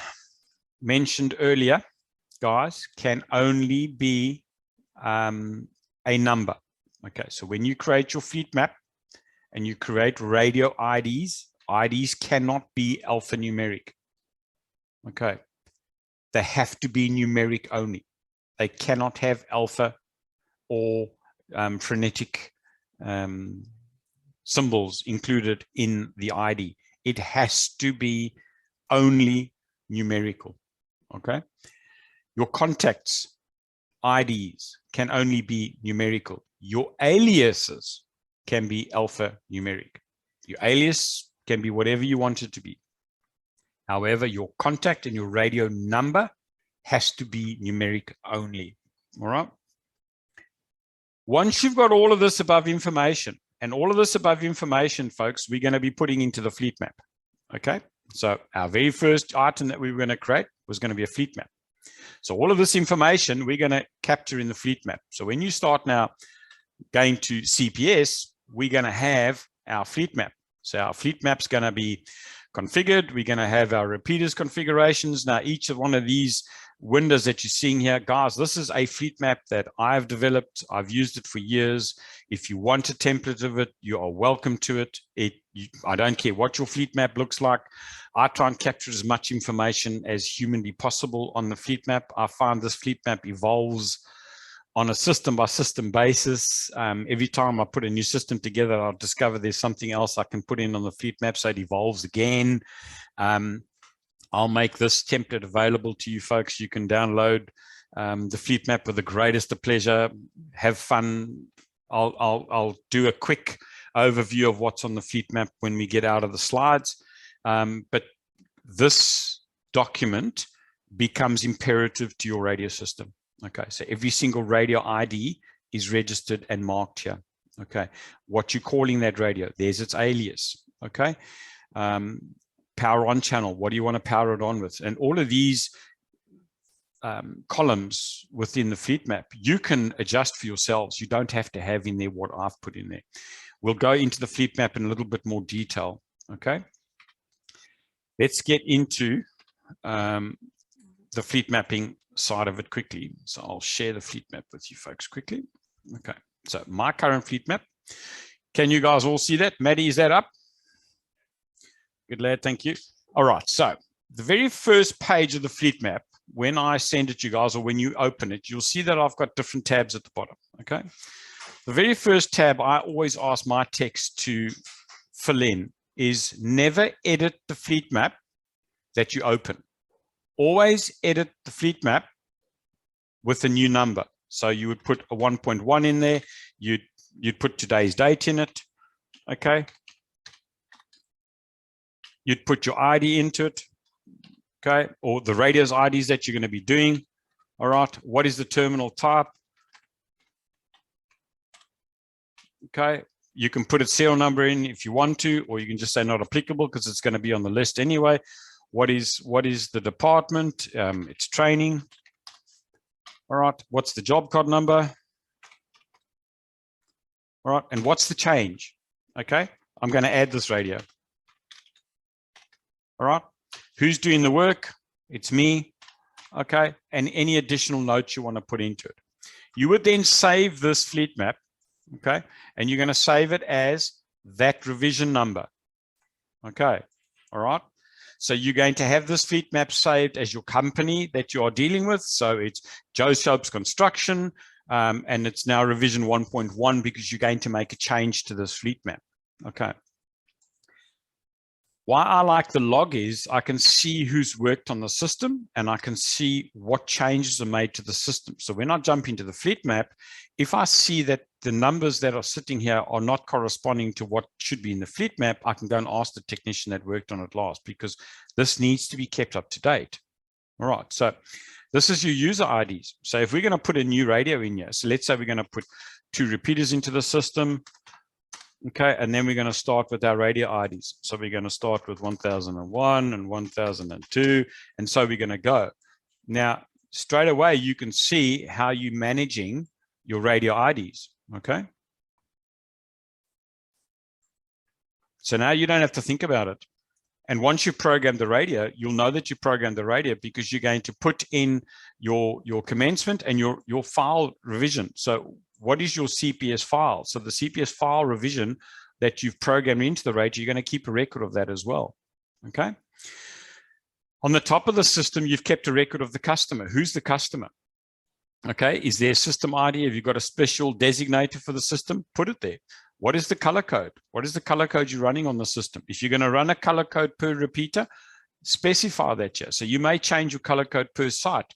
mentioned earlier, guys, can only be a number. Okay, so when you create your fleet map and you create radio IDs, IDs cannot be alphanumeric. Okay, they have to be numeric only. They cannot have alpha or phonetic symbols included in the ID. It has to be only numerical. Okay, your contacts IDs can only be numerical. Your aliases can be alphanumeric. Your alias can be whatever you want it to be. However, your contact and your radio number has to be numeric only. All right. Once you've got all of this above information, and all of this above information, folks, we're going to be putting into the fleet map. Okay. So our very first item that we were going to create was going to be a fleet map. So all of this information we're going to capture in the fleet map. So when you start now going to CPS, we're going to have our fleet map. So our fleet map's going to be configured. We're going to have our repeaters configurations. Now, each of one of these windows that you're seeing here, guys, this is a fleet map that I've developed. I've used it for years. If you want a template of it, you are welcome to it. I don't care what your fleet map looks like. I try and capture as much information as humanly possible on the fleet map. I find this fleet map evolves on a system-by-system basis. Every time I put a new system together, I'll discover there's something else I can put in on the fleet map, so it evolves again. I'll make this template available to you folks. You can download the fleet map with the greatest of pleasure. Have fun. I'll do a quick overview of what's on the fleet map when we get out of the slides. But this document becomes imperative to your radio system. Okay, so every single radio ID is registered and marked here. Okay, what you're calling that radio, there's its alias. Okay, power on channel, what do you want to power it on with? And all of these columns within the fleet map, you can adjust for yourselves. You don't have to have in there what I've put in there. We'll go into the fleet map in a little bit more detail. Okay, let's get into the fleet mapping side of it quickly. So I'll share the fleet map with you folks quickly. Okay, so my current fleet map. Can you guys all see that? Maddie, is that up? Good lad, thank you. All right, so the very first page of the fleet map, when I send it to you guys or when you open it, you'll see that I've got different tabs at the bottom. Okay, the very first tab I always ask my techs to fill in is never edit the fleet map that you open. Always edit the fleet map with a new number. So you would put a 1.1 in there. You'd put today's date in it. Okay. You'd put your ID into it. Okay. Or the radio's IDs that you're going to be doing. All right. What is the terminal type? Okay. You can put a serial number in if you want to, or you can just say not applicable because it's going to be on the list anyway. What is the department? It's training. All right. What's the job card number? All right, and what's the change? Okay, I'm going to add this radio. All right, who's doing the work? It's me. Okay, and any additional notes you want to put into it. You would then save this fleet map, okay, and you're going to save it as that revision number. Okay, all right. So you're going to have this fleet map saved as your company that you are dealing with. So it's Joe Soaps Construction, and it's now revision 1.1 because you're going to make a change to this fleet map. Okay. Why I like the log is I can see who's worked on the system and I can see what changes are made to the system. So when I jump into the fleet map, if I see that the numbers that are sitting here are not corresponding to what should be in the fleet map, I can go and ask the technician that worked on it last, because this needs to be kept up to date. All right, so this is your user IDs. So if we're going to put a new radio in here, so let's say we're going to put 2 repeaters into the system. Okay, and then we're going to start with our radio IDs. So we're going to start with 1001 and 1002, and so we're going to go. Now, straight away, you can see how you're managing your radio IDs, okay? So now you don't have to think about it. And once you program the radio, you'll know that you programmed the radio because you're going to put in your commencement and your file revision. So what is your CPS file? So the CPS file revision that you've programmed into the radio, you're going to keep a record of that as well. Okay. On the top of the system, you've kept a record of the customer. Who's the customer? Okay. Is there a system ID? Have you got a special designator for the system? Put it there. What is the color code? What is the color code you're running on the system? If you're going to run a color code per repeater, specify that here. So you may change your color code per site,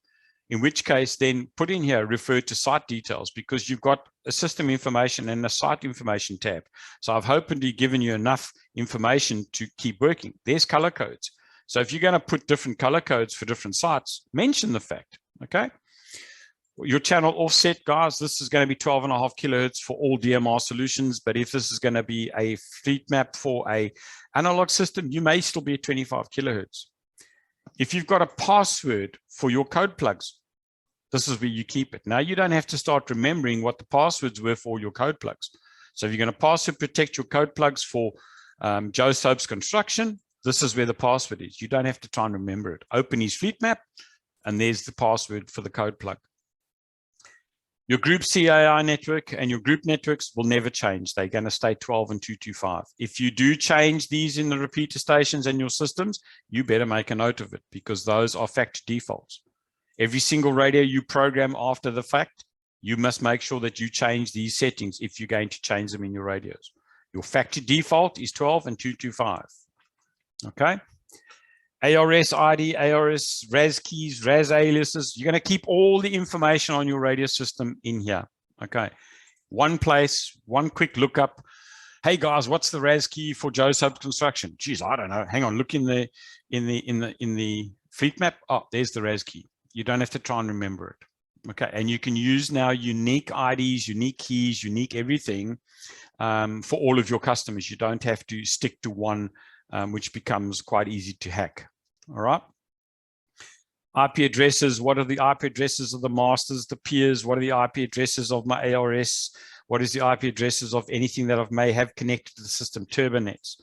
in which case then put in here, refer to site details, because you've got a system information and a site information tab. So I've hopefully given you enough information to keep working. There's color codes. So if you're going to put different color codes for different sites, mention the fact, okay? Your channel offset, guys, this is going to be 12.5 kilohertz for all DMR solutions. But if this is going to be a fleet map for a analog system, you may still be at 25 kilohertz. If you've got a password for your code plugs, this is where you keep it. Now you don't have to start remembering what the passwords were for your code plugs. So if you're going to password protect your code plugs for Joe Soaps Construction, this is where the password is. You don't have to try and remember it. Open his fleet map, and there's the password for the code plug. Your group CAI network and your group networks will never change. They're going to stay 12 and 225. If you do change these in the repeater stations and your systems, you better make a note of it, because those are factory defaults. Every single radio you program after the fact, you must make sure that you change these settings if you're going to change them in your radios. Your factory default is 12 and 225. Okay. ARS ID, ARS, RAS keys, RAS aliases. You're going to keep all the information on your radio system in here. Okay. One place, one quick lookup. Hey guys, what's the RAS key for Joe Soaps Construction? Geez, I don't know. Hang on, look in the fleet map. Oh, there's the RAS key. You don't have to try and remember it. Okay. And you can use now unique IDs, unique keys, unique everything for all of your customers. You don't have to stick to one, which becomes quite easy to hack. All right. IP addresses. What are the IP addresses of the masters, the peers? What are the IP addresses of my ARS? What is the IP addresses of anything that I may have connected to the system? Turbonets.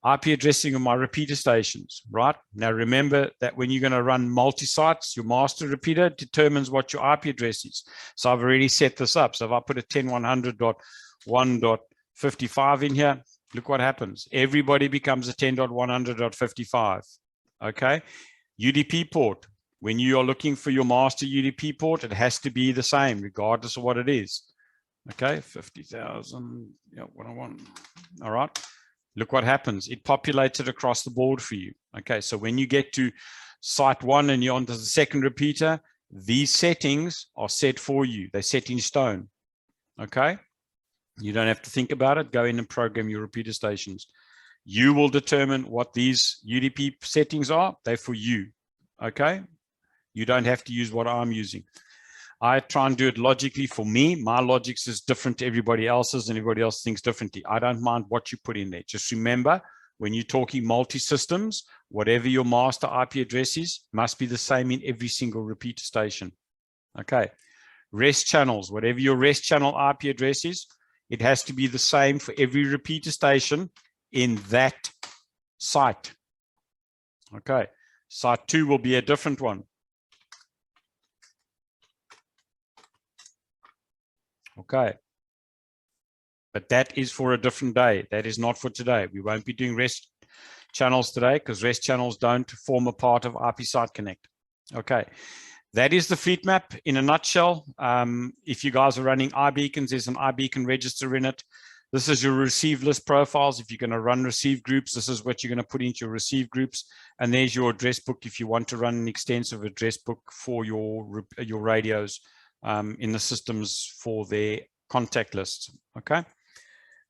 IP addressing of my repeater stations, right? Now remember that when you're going to run multi-sites, your master repeater determines what your IP address is. So I've already set this up. So if I put a 10.100.1.55 in here, look what happens. Everybody becomes a 10.100.55. Okay. UDP port. When you are looking for your master UDP port, it has to be the same, regardless of what it is. Okay. 50,000. Yeah, 101. All right. Look what happens. It populates it across the board for you. Okay. So when you get to site 1 and you're onto the second repeater, these settings are set for you. They're set in stone. Okay. You don't have to think about it. Go in and program your repeater stations. You will determine what these UDP settings are. They're for you. Okay. You don't have to use what I'm using. I try and do it logically for me. My logic is different to everybody else's, and everybody else thinks differently. I don't mind what you put in there. Just remember, when you're talking multi-systems, whatever your master IP address is, must be the same in every single repeater station. Okay. REST channels, whatever your REST channel IP address is, It has to be the same for every repeater station in that site. Okay, site 2 will be a different one. Okay, but that is for a different day. That is not for today. We won't be doing REST channels today because REST channels don't form a part of IP Site Connect. Okay, that is the fleet map in a nutshell. If you guys are running iBeacons, there's an iBeacon register in it. This is your receive list profiles. If you're going to run receive groups, this is what you're going to put into your receive groups. And there's your address book if you want to run an extensive address book for your radios in the systems for their contact lists. Okay.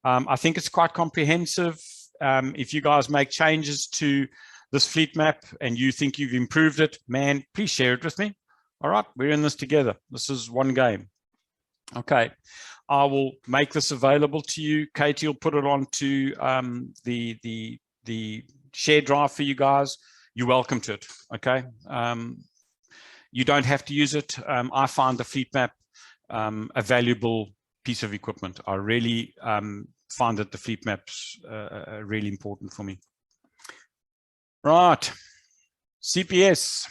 I think it's quite comprehensive. If you guys make changes to this fleet map and you think you've improved it, man, please share it with me. All right, we're in this together. This is one game. Okay, I will make this available to you. Katie will put it onto the shared drive for you guys. You're welcome to it. Okay, you don't have to use it. I find the fleet map a valuable piece of equipment. I really find that the fleet maps are really important for me. Right, CPS.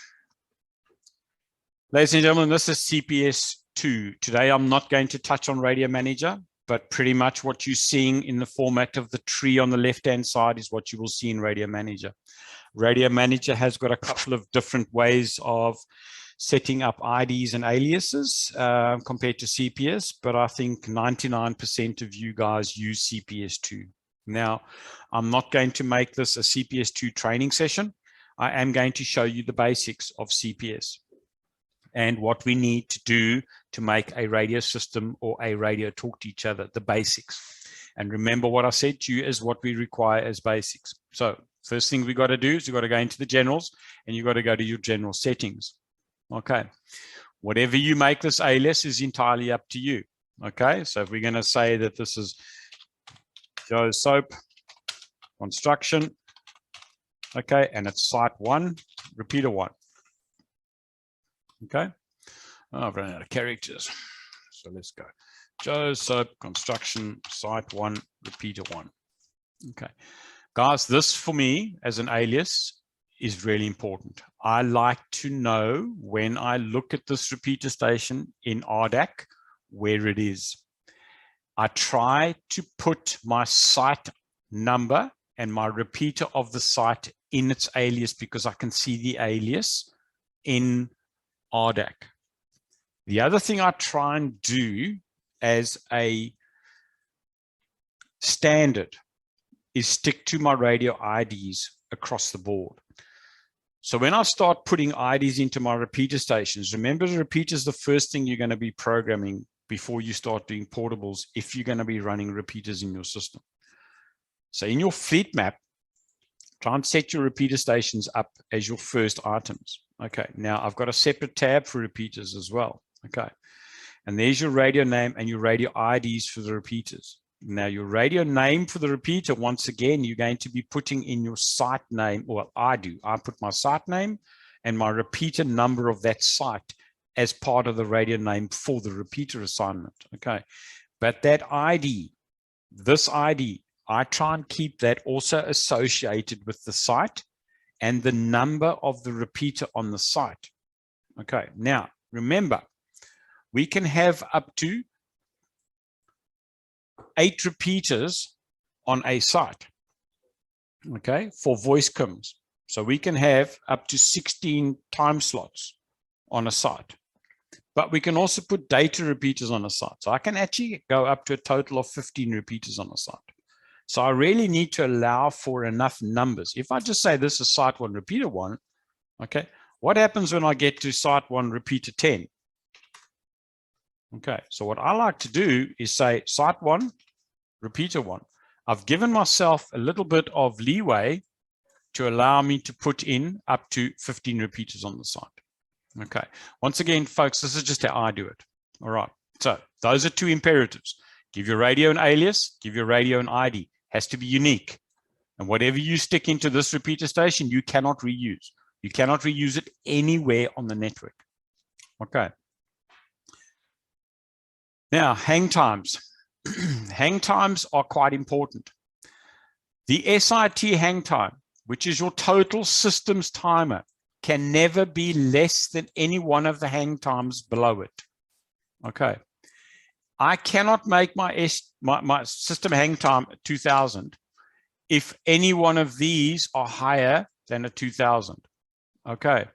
Ladies and gentlemen, this is CPS 2. Today, I'm not going to touch on Radio Manager, but pretty much what you're seeing in the format of the tree on the left-hand side is what you will see in Radio Manager. Radio Manager has got a couple of different ways of setting up IDs and aliases compared to CPS, but I think 99% of you guys use CPS 2. Now, I'm not going to make this a CPS 2 training session. I am going to show you the basics of CPS and what we need to do to make a radio system or a radio talk to each other, the basics. And remember what I said to you is what we require as basics. So first thing we got to do is you got to go into the generals and you got to go to your general settings. Okay. Whatever you make this alias is entirely up to you. Okay. So if we're going to say that this is Joe Soap construction, okay, and it's site 1, repeater 1. Okay, I've run out of characters, so let's go. Joe Soap construction site 1, repeater 1. Okay, guys, this for me as an alias is really important. I like to know when I look at this repeater station in RDAC where it is. I try to put my site number and my repeater of the site in its alias because I can see the alias in RDAC. The other thing I try and do as a standard is stick to my radio IDs across the board. So when I start putting IDs into my repeater stations, remember the repeater is the first thing you're going to be programming before you start doing portables if you're going to be running repeaters in your system. So in your fleet map, try and set your repeater stations up as your first items. Okay, now I've got a separate tab for repeaters as well. Okay, and there's your radio name and your radio IDs for the repeaters. Now your radio name for the repeater, once again, you're going to be putting in your site name. Well, I do. I put my site name and my repeater number of that site as part of the radio name for the repeater assignment. Okay, but that ID, this ID, I try and keep that also associated with the site and the number of the repeater on the site. Okay, now remember, we can have up to 8 repeaters on a site, okay, for voice comms. So we can have up to 16 time slots on a site, but we can also put data repeaters on a site. So I can actually go up to a total of 15 repeaters on a site. So I really need to allow for enough numbers. If I just say this is site 1, repeater 1, okay, what happens when I get to site 1, repeater 10? Okay, so what I like to do is say site 1, repeater 1. I've given myself a little bit of leeway to allow me to put in up to 15 repeaters on the site. Okay, once again, folks, this is just how I do it. All right, so those are 2 imperatives. Give your radio an alias, give your radio an ID. Has to be unique. And whatever you stick into this repeater station, you cannot reuse. You cannot reuse it anywhere on the network. Okay. Now, hang times. hang times are quite important. The SIT hang time, which is your total systems timer, can never be less than any one of the hang times below it. Okay. I cannot make my system hang time 2000 if any one of these are higher than a 2000. Okay.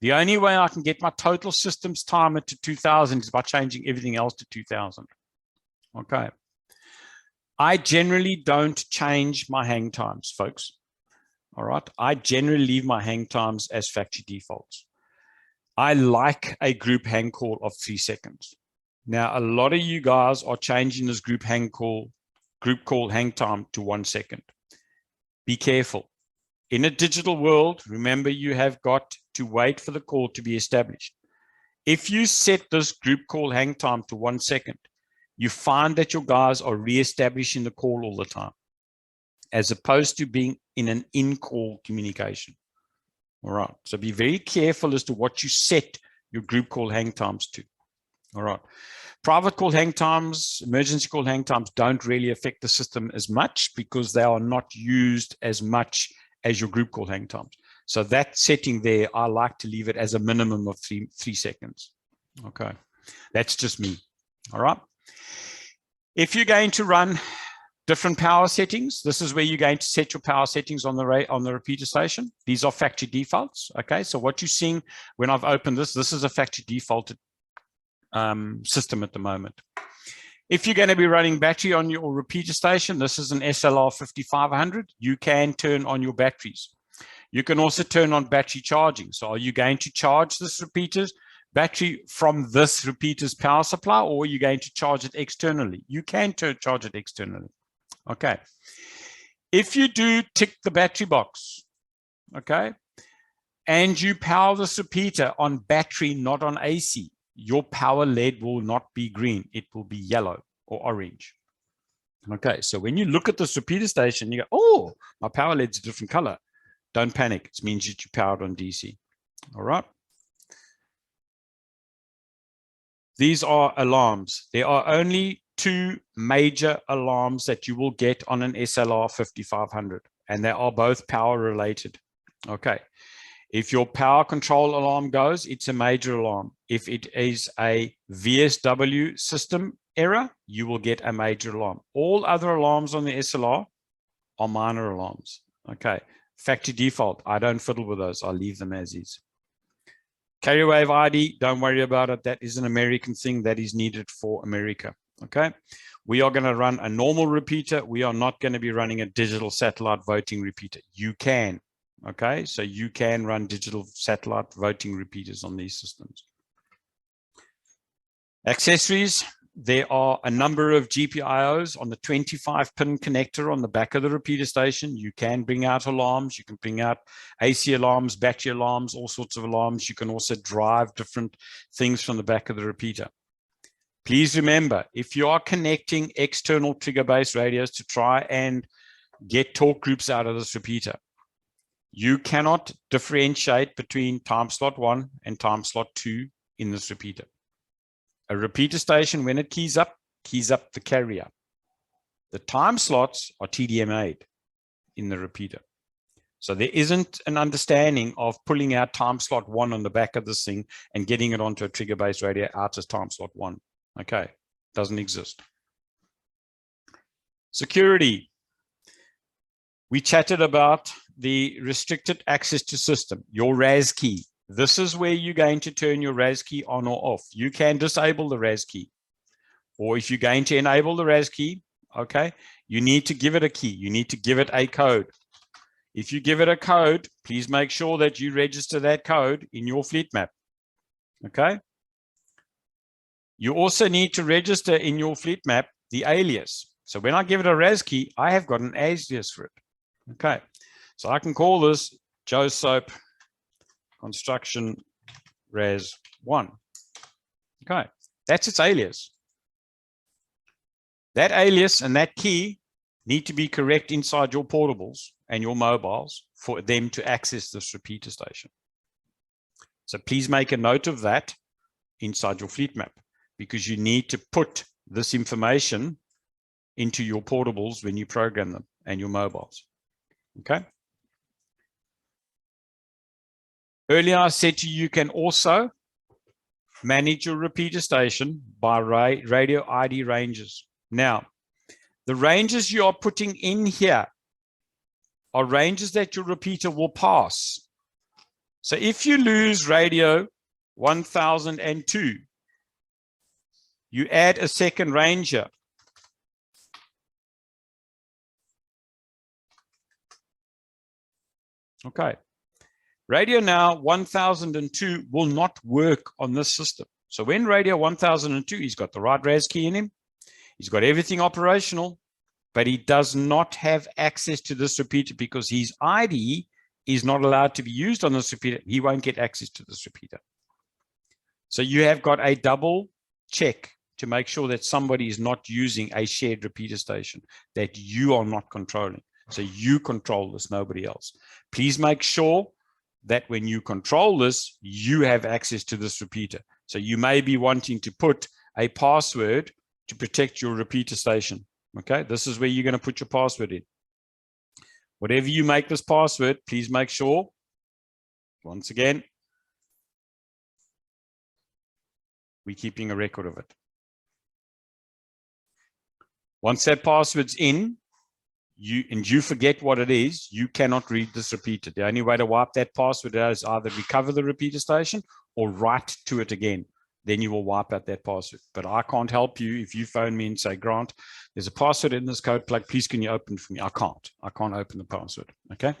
The only way I can get my total systems timer to 2000 is by changing everything else to 2000. Okay. I generally don't change my hang times, folks. All right. I generally leave my hang times as factory defaults. I like a group hang call of 3 seconds. Now, a lot of you guys are changing this group call hang time to 1 second. Be careful. In a digital world, remember you have got to wait for the call to be established. If you set this group call hang time to 1 second, you find that your guys are reestablishing the call all the time, as opposed to being in an in-call communication. All right. So be very careful as to what you set your group call hang times to. All right. Private call hang times, emergency call hang times don't really affect the system as much because they are not used as much as your group call hang times. So that setting there, I like to leave it as a minimum of three seconds. Okay. That's just me. All right. If you're going to run different power settings, this is where you're going to set your power settings on the repeater station. These are factory defaults. Okay. So what you're seeing when I've opened this is a factory defaulted system at the moment. If you're going to be running battery on your repeater station, this is an SLR 5500. You can turn on your batteries. You can also turn on battery charging. So are you going to charge this repeater's battery from this repeater's power supply, or are you going to charge it externally? You can charge it externally. Okay. If you do tick the battery box, okay, and you power this repeater on battery, not on AC, your power LED will not be green. It will be yellow or orange. Okay, so when you look at this repeater station, you go, oh, my power LED's a different color. Don't panic. It means that you powered on DC. All right. These are alarms. There are only 2 major alarms that you will get on an SLR 5500, and they are both power related. Okay. If your power control alarm goes, it's a major alarm. If it is a VSW system error, you will get a major alarm. All other alarms on the SLR are minor alarms. Okay. Factory default, I don't fiddle with those. I'll leave them as is. Carrier wave ID, don't worry about it. That is an American thing that is needed for America. Okay. We are going to run a normal repeater. We are not going to be running a digital satellite voting repeater. You can. Okay, so you can run digital satellite voting repeaters on these systems. Accessories, there are a number of GPIOs on the 25-pin connector on the back of the repeater station. You can bring out alarms. You can bring out AC alarms, battery alarms, all sorts of alarms. You can also drive different things from the back of the repeater. Please remember, if you are connecting external trigger-based radios to try and get torque groups out of this repeater, you cannot differentiate between time slot 1 and time slot 2 in this repeater. A repeater station, when it keys up the carrier. The time slots are TDMA'd in the repeater. So there isn't an understanding of pulling out time slot 1 on the back of this thing and getting it onto a trigger-based radio out as time slot 1. Okay, doesn't exist. Security. We chatted about the restricted access to system, your RAS key. This is where you're going to turn your RAS key on or off. You can disable the RAS key. Or if you're going to enable the RAS key, okay, you need to give it a key. You need to give it a code. If you give it a code, please make sure that you register that code in your fleet map. Okay. You also need to register in your fleet map the alias. So when I give it a RAS key, I have got an alias for it. Okay, so I can call this Joe Soap Construction RAS 1. Okay, that's its alias. That alias and that key need to be correct inside your portables and your mobiles for them to access this repeater station. So please make a note of that inside your fleet map, because you need to put this information into your portables when you program them and your mobiles. Okay. Earlier I said to you, you can also manage your repeater station by radio ID ranges. Now, the ranges you are putting in here are ranges that your repeater will pass. So if you lose radio 1002, you add a second range here. Okay. Radio now 1002 will not work on this system. So when radio 1002, he's got the right RAS key in him. He's got everything operational, but he does not have access to this repeater because his ID is not allowed to be used on this repeater. He won't get access to this repeater. So you have got a double check to make sure that somebody is not using a shared repeater station that you are not controlling. So you control this, nobody else. Please make sure that when you control this, you have access to this repeater. So you may be wanting to put a password to protect your repeater station. Okay, this is where you're going to put your password in. Whatever you make this password, please make sure, once again, we're keeping a record of it. Once that password's in, you forget what it is, you cannot read this repeater. The only way to wipe that password out is either recover the repeater station or write to it again. Then you will wipe out that password. But I can't help you if you phone me and say, Grant, there's a password in this code plug. Please, can you open it for me? I can't open the password. Okay.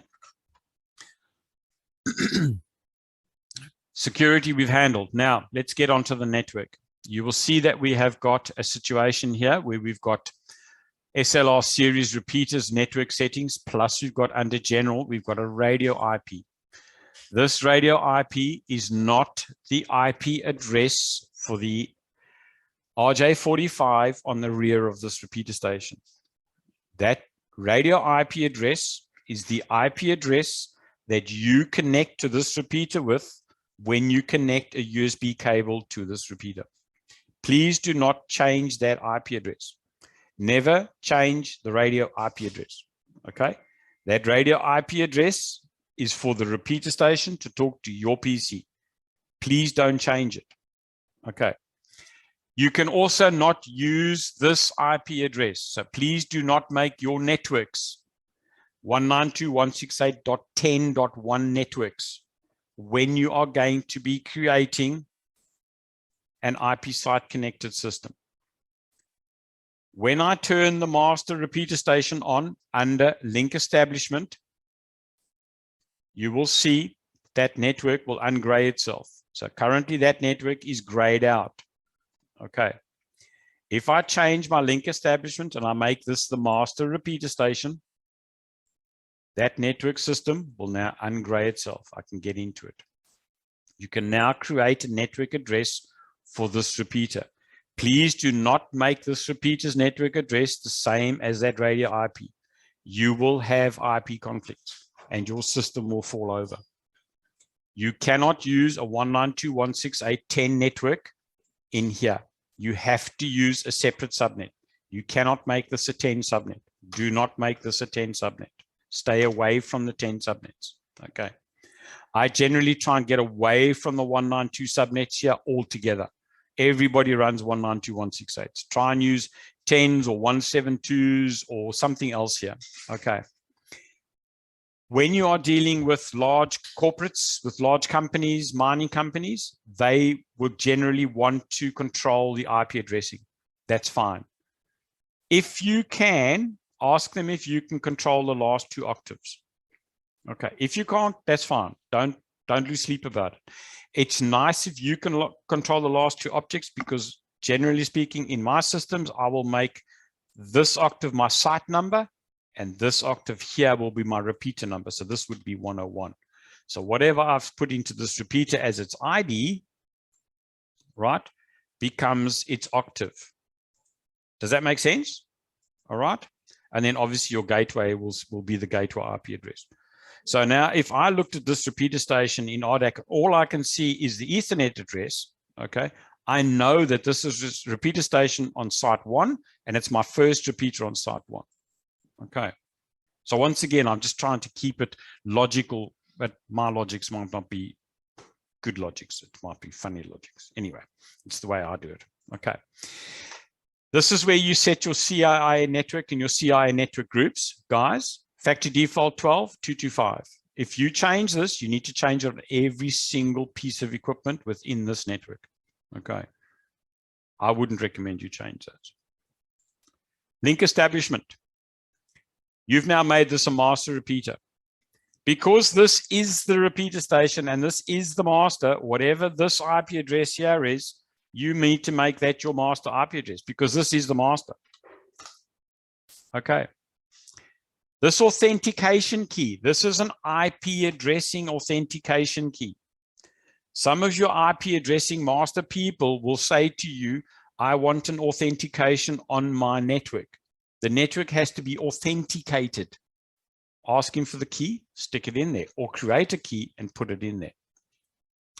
Security we've handled. Now let's get onto the network. You will see that we have got a situation here where we've got SLR series repeaters network settings, plus we've got under general, we've got a radio IP. This radio IP is not the IP address for the RJ45 on the rear of this repeater station. That radio IP address is the IP address that you connect to this repeater with when you connect a USB cable to this repeater. Please do not change that IP address. Never change the radio IP address. Okay? That radio IP address is for the repeater station to talk to your PC. Please don't change it. Okay. You can also not use this IP address. So please do not make your networks 192.168.10.1 networks when you are going to be creating an IP site connected system. When I turn the master repeater station on under link establishment, you will see that network will ungray itself. So currently that network is grayed out. Okay. If I change my link establishment and I make this the master repeater station, that network system will now ungray itself. I can get into it. You can now create a network address for this repeater. Please do not make this repeater's network address the same as that radio IP. You will have IP conflicts and your system will fall over. You cannot use a 192.168.10 network in here. You have to use a separate subnet. You cannot make this a 10 subnet. Do not make this a 10 subnet. Stay away from the 10 subnets. Okay. I generally try and get away from the 192 subnets here altogether. Everybody runs 192.168. Try and use 10s or 172s or something else here. Okay. When you are dealing with large corporates, with large companies, mining companies, they would generally want to control the IP addressing. That's fine. If you can, ask them if you can control the last 2 octaves. Okay. If you can't, that's fine. Don't lose sleep about it. It's nice if you can control the last 2 objects, because generally speaking, in my systems, I will make this octave my site number, and this octave here will be my repeater number. So this would be 101. So whatever I've put into this repeater as its ID, right, becomes its octave. Does that make sense? All right. And then obviously your gateway will be the gateway IP address. So now if I looked at this repeater station in RDAC, all I can see is the Ethernet address. Okay. I know that this is this repeater station on site 1, and it's my first repeater on site 1. Okay. So once again, I'm just trying to keep it logical, but my logics might not be good logics. It might be funny logics. Anyway, it's the way I do it. Okay. This is where you set your CIA network and your CIA network groups, guys. Factory default 12.225. If you change this, you need to change it on every single piece of equipment within this network. Okay. I wouldn't recommend you change that. Link establishment. You've now made this a master repeater. Because this is the repeater station and this is the master, whatever this IP address here is, you need to make that your master IP address because this is the master. Okay. This authentication key, this is an IP addressing authentication key. Some of your IP addressing master people will say to you, I want an authentication on my network. The network has to be authenticated. Ask him for the key, stick it in there, or create a key and put it in there.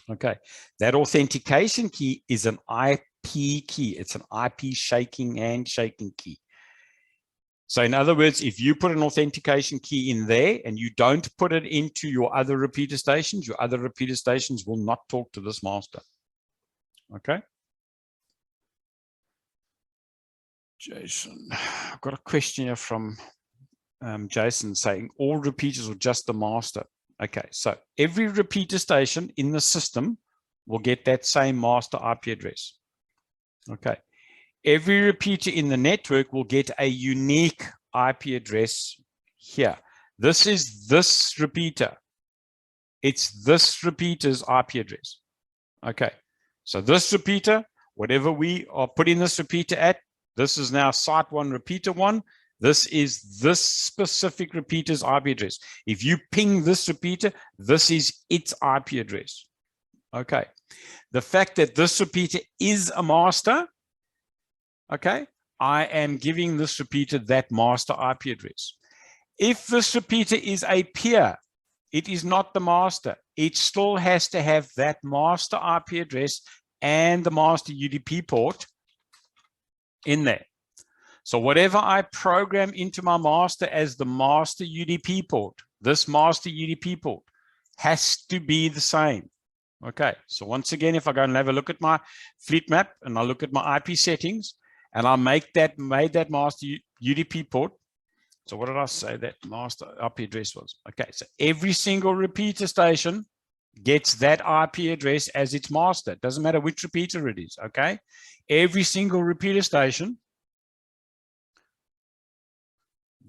Okay, that authentication key is an IP key. It's an IP shaking and shaking key. So in other words, if you put an authentication key in there and you don't put it into your other repeater stations will not talk to this master. Okay. Jason, I've got a question here from Jason saying all repeaters or just the master. Okay, so every repeater station in the system will get that same master IP address. Okay. Every repeater in the network will get a unique IP address here. This is this repeater. It's this repeater's IP address. Okay. So this repeater, whatever we are putting this repeater at, this is now site 1, repeater 1. This is this specific repeater's IP address. If you ping this repeater, this is its IP address. Okay. The fact that this repeater is a master, okay, I am giving this repeater that master IP address. If this repeater is a peer, it is not the master. It still has to have that master IP address and the master UDP port in there. So whatever I program into my master as the master UDP port, this master UDP port has to be the same. Okay, so once again, if I go and have a look at my fleet map and I look at my IP settings and I made that master UDP port. So what did I say that master IP address was? Okay, so every single repeater station gets that IP address as its master. It doesn't matter which repeater it is, okay? Every single repeater station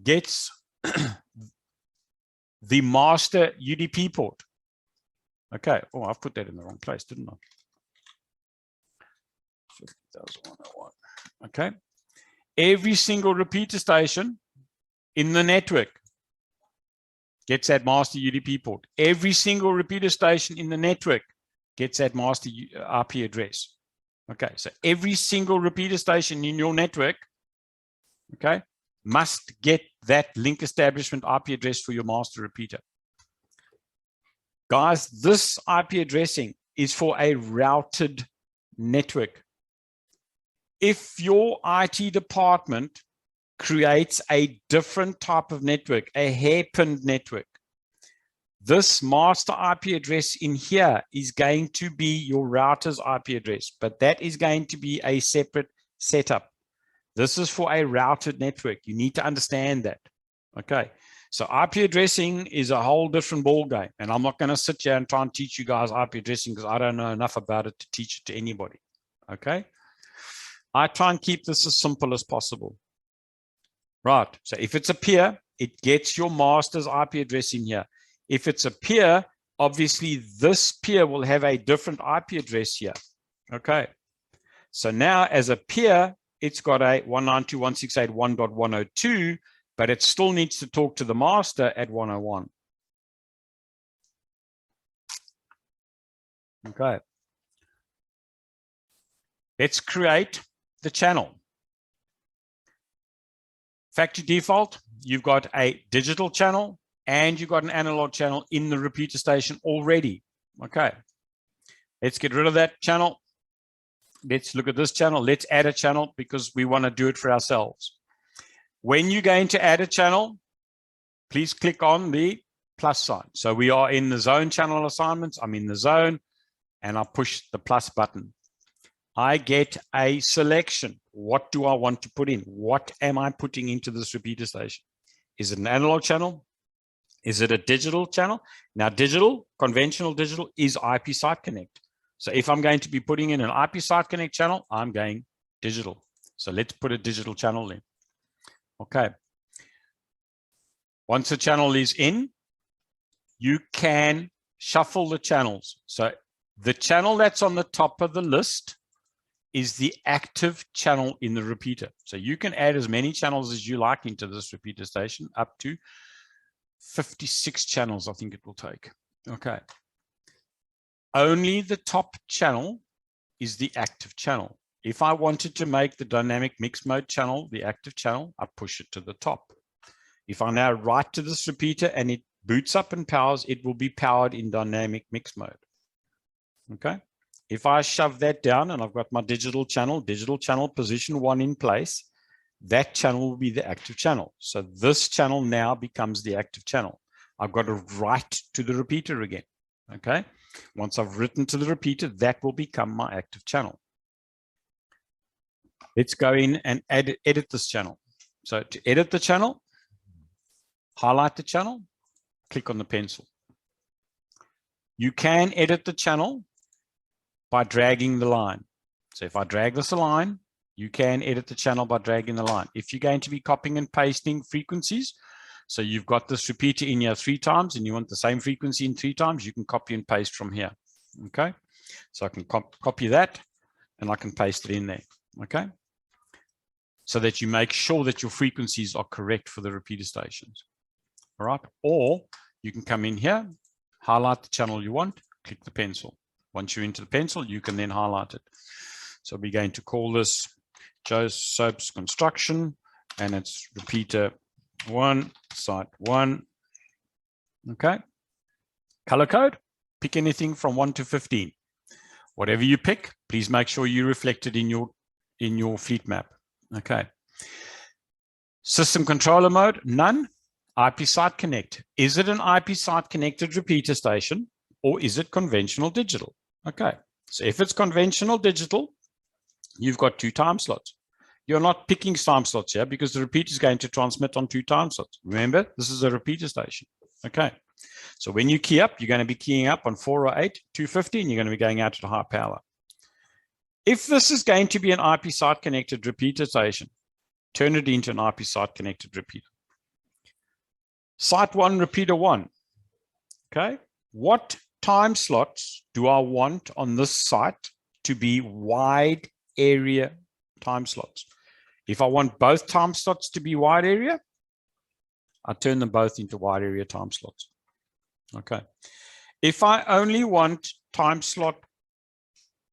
gets the master UDP port. Okay. Oh, I've put that in the wrong place, didn't I? 50,101. Okay. Every single repeater station in the network gets that master UDP port. Every single repeater station in the network gets that master IP address. Okay. So every single repeater station in your network, okay, must get that link establishment IP address for your master repeater. Guys, this IP addressing is for a routed network. If your IT department creates a different type of network, a hairpinned network, this master IP address in here is going to be your router's IP address, but that is going to be a separate setup. This is for a routed network. You need to understand that. Okay. So IP addressing is a whole different ball game. And I'm not going to sit here and try and teach you guys IP addressing because I don't know enough about it to teach it to anybody. Okay. I try and keep this as simple as possible. Right. So if it's a peer, it gets your master's IP address in here. If it's a peer, obviously this peer will have a different IP address here. Okay. So now as a peer, it's got a 192.168.1.102, but it still needs to talk to the master at 101. Okay. Let's create the channel. Factory default, you've got a digital channel and you've got an analog channel in the repeater station already. Okay. Let's get rid of that channel. let's look at this channel. Let's add a channel because we want to do it for ourselves. When you're going to add a channel, please click on the plus sign. So we are in the zone channel assignments. I'm in the zone and I push the plus button. I get a selection. What do I want to put in? What am I putting into this repeater station? Is it an analog channel? Is it a digital channel? Now, digital, conventional digital is IP site connect. So if I'm going to be putting in an IP site connect channel, I'm going digital. So let's put a digital channel in. Okay. Once the channel is in, you can shuffle the channels. So the channel that's on the top of the list is the active channel in the repeater. So you can add as many channels as you like into this repeater station, up to 56 channels, I think it will take. Okay. Only the top channel is the active channel. If I wanted to make the dynamic mix mode channel the active channel, I push it to the top. If I now write to this repeater and it boots up and powers, it will be powered in dynamic mix mode. Okay. If I shove that down and I've got my digital channel position 1 in place, that channel will be the active channel. So this channel now becomes the active channel. I've got to write to the repeater again. Okay. Once I've written to the repeater, that will become my active channel. Let's go in and edit this channel. So to edit the channel, highlight the channel, click on the pencil. You can edit the channel by dragging the line. So if I drag this line, you can edit the channel by dragging the line. If you're going to be copying and pasting frequencies, so you've got this repeater in here 3 times and you want the same frequency in 3 times, you can copy and paste from here. Okay. So I can copy that and I can paste it in there. Okay. So that you make sure that your frequencies are correct for the repeater stations. All right. Or you can come in here, highlight the channel you want, click the pencil. Once you're into the pencil, you can then highlight it. So we're going to call this Joe Soap's construction, and it's repeater 1, site 1. Okay. Color code, pick anything from 1 to 15. Whatever you pick, please make sure you reflect it in your fleet map. Okay. System controller mode, none. IP site connect. Is it an IP site connected repeater station or is it conventional digital? Okay. So if it's conventional digital, you've got 2 time slots. You're not picking time slots here because the repeater is going to transmit on 2 time slots. Remember, this is a repeater station. Okay. So when you key up, you're going to be keying up on 408, 250, and you're going to be going out to high power. If this is going to be an IP site connected repeater station, turn it into an IP site connected repeater. Site 1, repeater 1. Okay. What time slots do I want on this site to be wide area time slots? If I want both time slots to be wide area, I turn them both into wide area time slots. Okay. If I only want time slot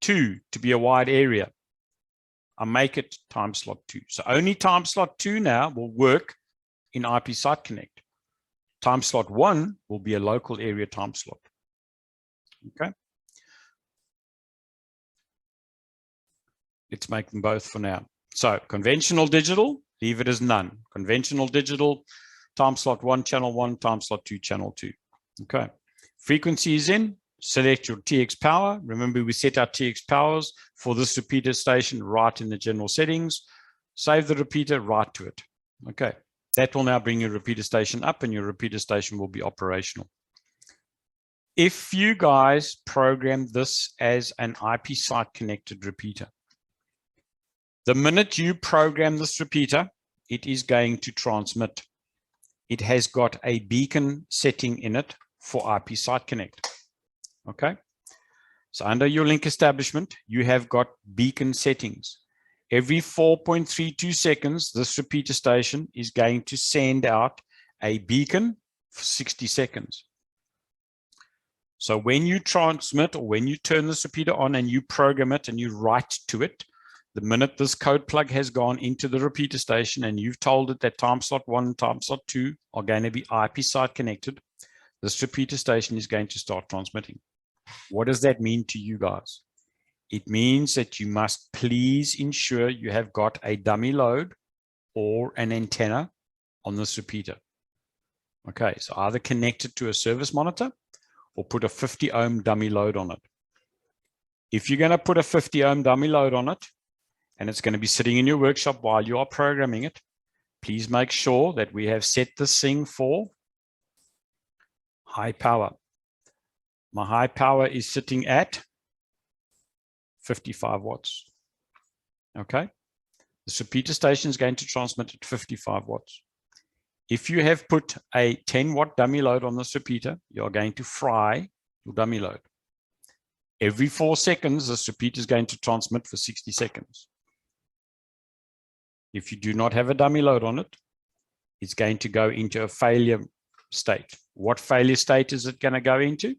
2 to be a wide area, I make it time slot 2. So only time slot 2 now will work in IP site connect. Time slot 1 will be a local area time slot. Okay. Let's make them both for now. So conventional digital, leave it as none. Conventional digital, time slot 1, channel 1, time slot 2, channel 2. Okay. Frequency is in. Select your TX power. Remember, we set our TX powers for this repeater station right in the general settings. Save the repeater, write to it. Okay. That will now bring your repeater station up and your repeater station will be operational. If you guys program this as an IP site connected repeater, the minute you program this repeater, it is going to transmit. It has got a beacon setting in it for IP site connect. Okay. So under your link establishment, you have got beacon settings. Every 4.32 seconds, this repeater station is going to send out a beacon for 60 seconds. So when you transmit or when you turn this repeater on and you program it and you write to it, the minute this code plug has gone into the repeater station and you've told it that time slot 1 and time slot 2 are going to be IP site connected, this repeater station is going to start transmitting. What does that mean to you guys? It means that you must please ensure you have got a dummy load or an antenna on this repeater. Okay, so either connect it to a service monitor or put a 50 ohm dummy load on it. If you're going to put a 50 ohm dummy load on it, and it's going to be sitting in your workshop while you are programming it, please make sure that we have set this thing for high power. My high power is sitting at 55 watts. Okay. This repeater station is going to transmit at 55 watts. If you have put a 10-watt dummy load on this repeater, you're going to fry your dummy load. Every 4 seconds, this repeater is going to transmit for 60 seconds. If you do not have a dummy load on it, it's going to go into a failure state. What failure state is it going to go into?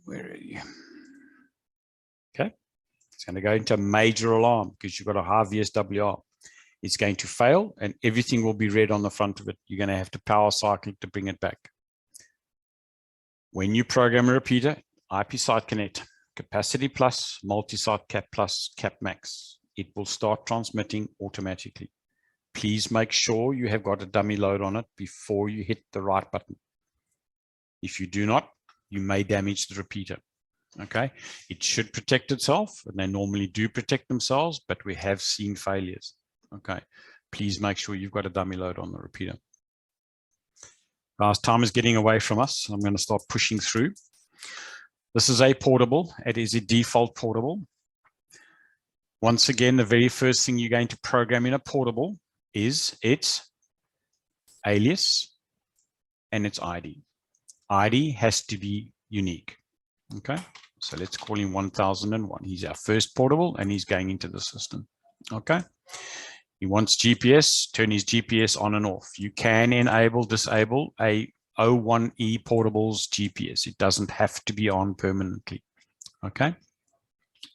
Where are you? Okay. It's going to go into a major alarm because you've got a high VSWR. It's going to fail and everything will be red on the front of it. You're going to have to power cycle it to bring it back. When you program a repeater, IP site connect, capacity plus, multi-site cap plus, cap max, it will start transmitting automatically. Please make sure you have got a dummy load on it before you hit the right button. If you do not, you may damage the repeater. Okay, it should protect itself, and they normally do protect themselves, but we have seen failures. Okay, please make sure you've got a dummy load on the repeater. Guys, time is getting away from us. I'm going to start pushing through. This is a portable. It is a default portable. Once again, the very first thing you're going to program in a portable is its alias and its ID. ID has to be unique. Okay, so let's call him 1001. He's our first portable and he's going into the system. Okay, he wants GPS, turn his GPS on and off. You can enable, disable a 01E portable's GPS. It doesn't have to be on permanently. Okay,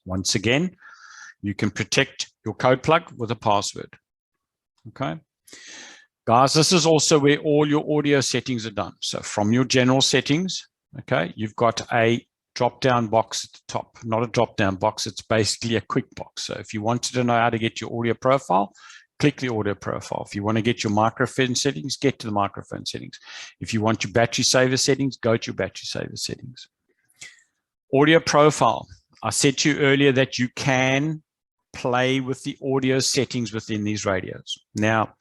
once again, you can protect your code plug with a password. Okay, guys, this is also where all your audio settings are done. So from your general settings, okay, you've got a drop-down box at the top. Not a drop-down box, it's basically a quick box. So if you wanted to know how to get your audio profile, click the audio profile. If you want to get your microphone settings, get to the microphone settings. If you want your battery saver settings, go to your battery saver settings. Audio profile. I said to you earlier that you can play with the audio settings within these radios. Now,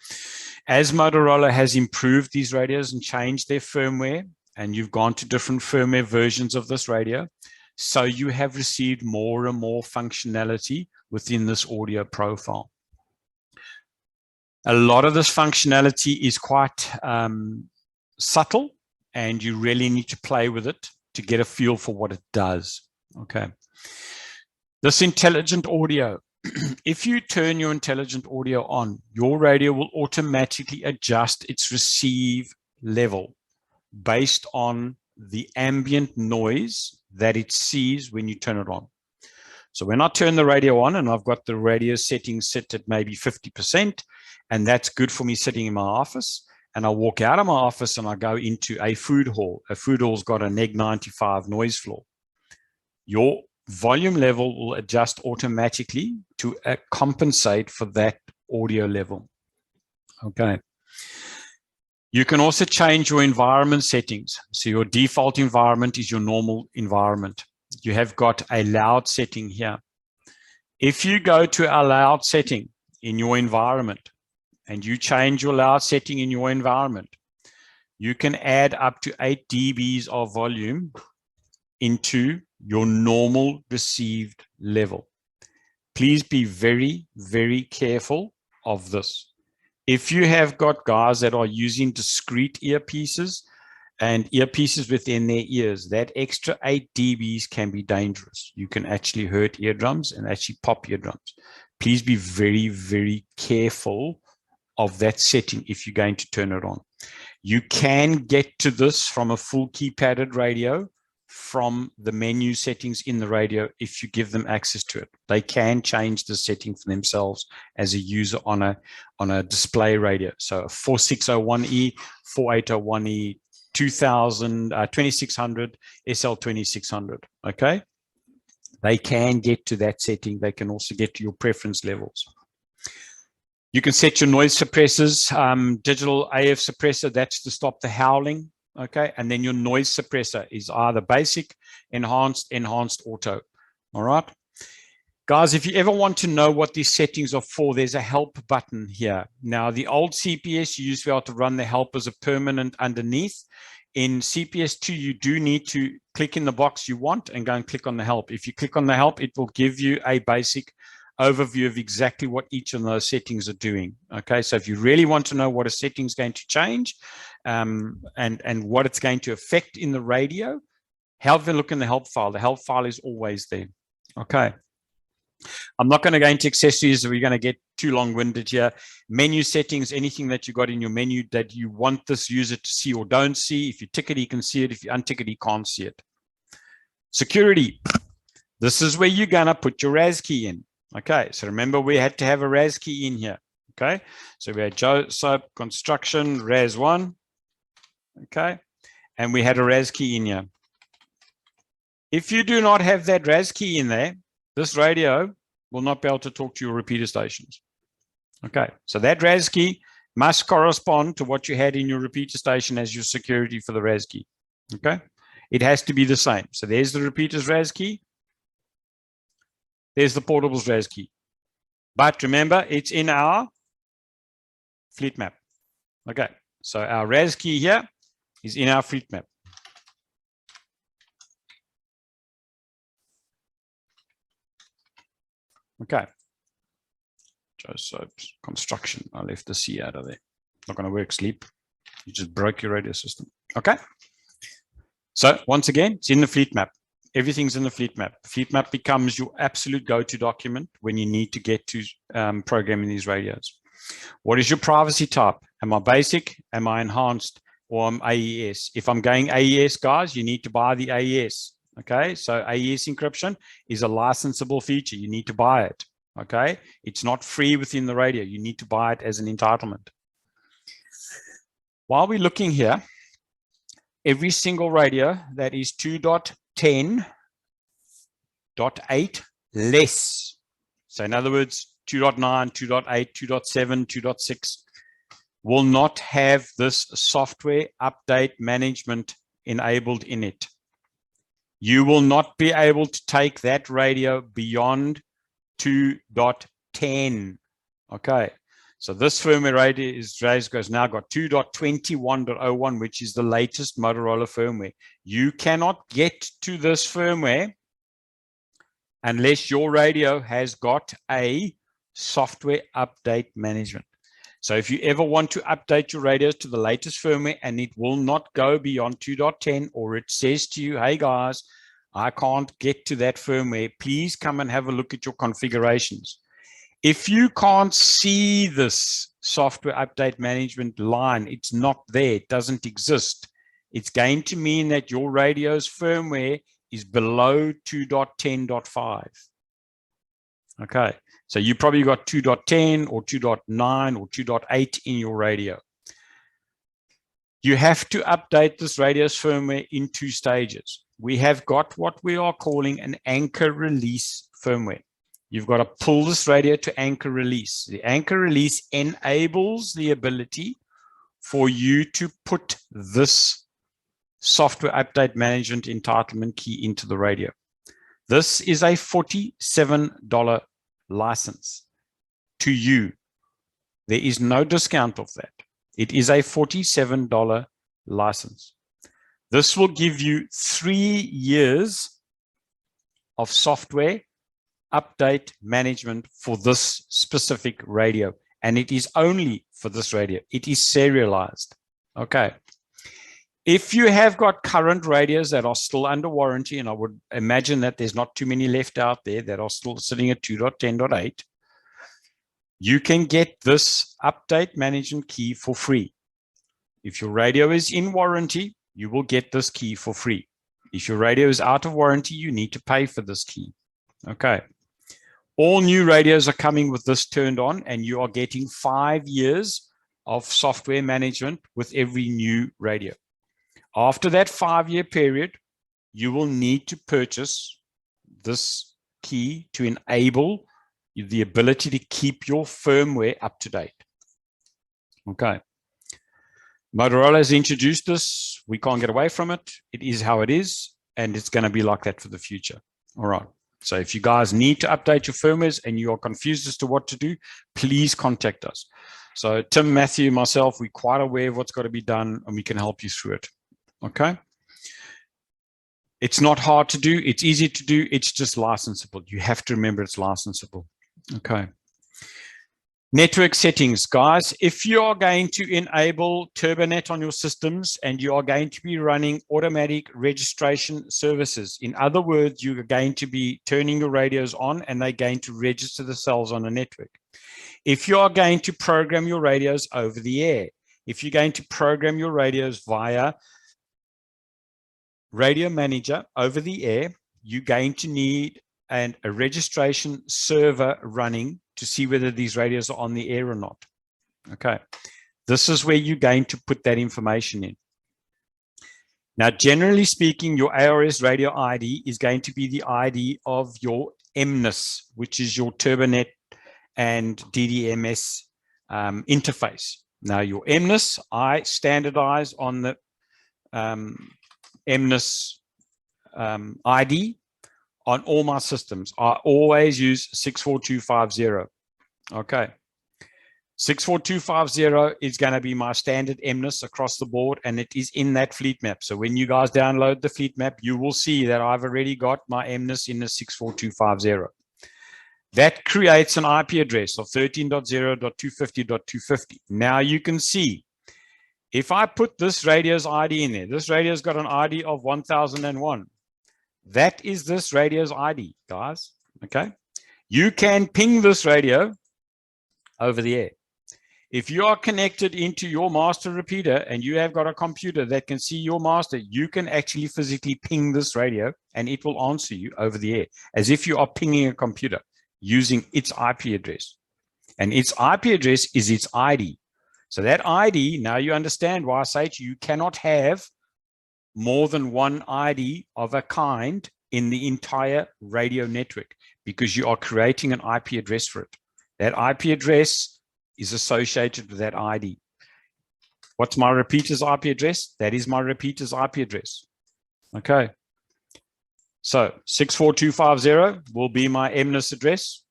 as Motorola has improved these radios and changed their firmware, and you've gone to different firmware versions of this radio, so you have received more and more functionality within this audio profile. A lot of this functionality is quite subtle, and you really need to play with it to get a feel for what it does. Okay. This intelligent audio, if you turn your intelligent audio on, your radio will automatically adjust its receive level based on the ambient noise that it sees when you turn it on. So when I turn the radio on and I've got the radio settings set at maybe 50%, and that's good for me sitting in my office, and I walk out of my office and I go into a food hall. A food hall's got a neg 95 noise floor. Your volume level will adjust automatically to compensate for that audio level. Okay. You can also change your environment settings. So your default environment is your normal environment. You have got a loud setting here. If you go to a loud setting in your environment and you change your loud setting in your environment, you can add up to 8 dBs of volume into your normal received level. Please be very, very careful of this. If you have got guys that are using discrete earpieces and earpieces within their ears, that extra 8 dBs can be dangerous. You can actually hurt eardrums and actually pop eardrums. Please be very, very careful of that setting if you're going to turn it on. You can get to this from a full keypadded radio from the menu settings in the radio if you give them access to it. They can change the setting for themselves as a user on a display radio. So 4601E, 4801E, 2600, SL2600, okay? They can get to that setting. They can also get to your preference levels. You can set your noise suppressors, digital AF suppressor, that's to stop the howling, okay? And then your noise suppressor is either basic, enhanced auto, all right? Guys, if you ever want to know what these settings are for, there's a help button here. Now, the old CPS, you used to be able to run the help as a permanent underneath. In CPS 2, you do need to click in the box you want and go and click on the help. If you click on the help, it will give you a basic overview of exactly what each of those settings are doing. Okay, so if you really want to know what a setting is going to change and what it's going to affect in the radio, have a look in the help file. The help file is always there. Okay. I'm not going to go into accessories. We're going to get too long-winded here. Menu settings, anything that you got in your menu that you want this user to see or don't see. If you tick it, he can see it. If you untick it, he can't see it. Security. This is where you're going to put your RAS key in. Okay, so remember we had to have a RAS key in here. Okay, so we had Joseph Construction, RAS 1. Okay, and we had a RAS key in here. If you do not have that RAS key in there, this radio will not be able to talk to your repeater stations. Okay, so that RAS key must correspond to what you had in your repeater station as your security for the RAS key. Okay, it has to be the same. So there's the repeater's RAS key. There's the portable's RAS key. But remember, it's in our fleet map. Okay, so our RAS key here is in our fleet map. Okay. Joseph's Construction. I left the C out of there. Not going to work, sleep. You just broke your radio system. Okay. So once again, it's in the fleet map. Everything's in the fleet map. Fleet map becomes your absolute go-to document when you need to get to programming these radios. What is your privacy type? Am I basic? Am I enhanced? Or am AES? If I'm going AES, guys, you need to buy the AES. Okay, so AES encryption is a licensable feature. You need to buy it. Okay, it's not free within the radio. You need to buy it as an entitlement. While we're looking here, every single radio that is 2.10.8 less. So in other words, 2.9, 2.8, 2.7, 2.6 will not have this software update management enabled in it. You will not be able to take that radio beyond 2.10. Okay, so this firmware radio has now got 2.21.01, which is the latest Motorola firmware. You cannot get to this firmware unless your radio has got a software update management. So if you ever want to update your radios to the latest firmware and it will not go beyond 2.10, or it says to you, hey guys, I can't get to that firmware, please come and have a look at your configurations. If you can't see this software update management line, it's not there, it doesn't exist. It's going to mean that your radio's firmware is below 2.10.5. Okay. So you probably got 2.10 or 2.9 or 2.8 in your radio. You have to update this radio's firmware in 2 stages. We have got what we are calling an anchor release firmware. You've got to pull this radio to anchor release. The anchor release enables the ability for you to put this software update management entitlement key into the radio. This is a $47 license to you. There is no discount of that. It is a $47 license. This will give you 3 years of software update management for this specific radio, and it is only for this radio. It is serialized. Okay. If you have got current radios that are still under warranty, and I would imagine that there's not too many left out there that are still sitting at 2.10.8, you can get this update management key for free. If your radio is in warranty, you will get this key for free. If your radio is out of warranty, you need to pay for this key. Okay. All new radios are coming with this turned on, and you are getting 5 years of software management with every new radio. After that 5-year period, you will need to purchase this key to enable the ability to keep your firmware up to date. Okay. Motorola has introduced this. We can't get away from it. It is how it is, and it's going to be like that for the future. All right. So if you guys need to update your firmwares and you are confused as to what to do, please contact us. So Tim, Matthew, myself, we're quite aware of what's got to be done, and we can help you through it. Okay. It's not hard to do. It's easy to do. It's just licensable. You have to remember it's licensable. Okay. Network settings, guys. If you are going to enable TurboNet on your systems and you are going to be running automatic registration services, in other words, you're going to be turning your radios on and they're going to register themselves on a network. If you are going to program your radios over the air, if you're going to program your radios via Radio Manager over the air, you're going to need a registration server running to see whether these radios are on the air or not. Okay. This is where you're going to put that information in. Now, generally speaking, your ARS radio ID is going to be the ID of your MNIS, which is your TurboNet and DDMS interface. Now, your MNIS, I standardize on the MNIS ID on all my systems. I always use 64250. Okay. 64250 is going to be my standard MNIS across the board, and it is in that fleet map. So when you guys download the fleet map, you will see that I've already got my MNIS in the 64250. That creates an IP address of 13.0.250.250. Now you can see, if I put this radio's ID in there, this radio's got an ID of 1001. That is this radio's ID, guys. Okay. You can ping this radio over the air. If you are connected into your master repeater and you have got a computer that can see your master, you can actually physically ping this radio and it will answer you over the air as if you are pinging a computer using its IP address. And its IP address is its ID. So that ID, now you understand why I say to you, you cannot have more than one ID of a kind in the entire radio network because you are creating an IP address for it. That IP address is associated with that ID. What's my repeater's IP address? That is my repeater's IP address. Okay. So 64250 will be my MNIS address.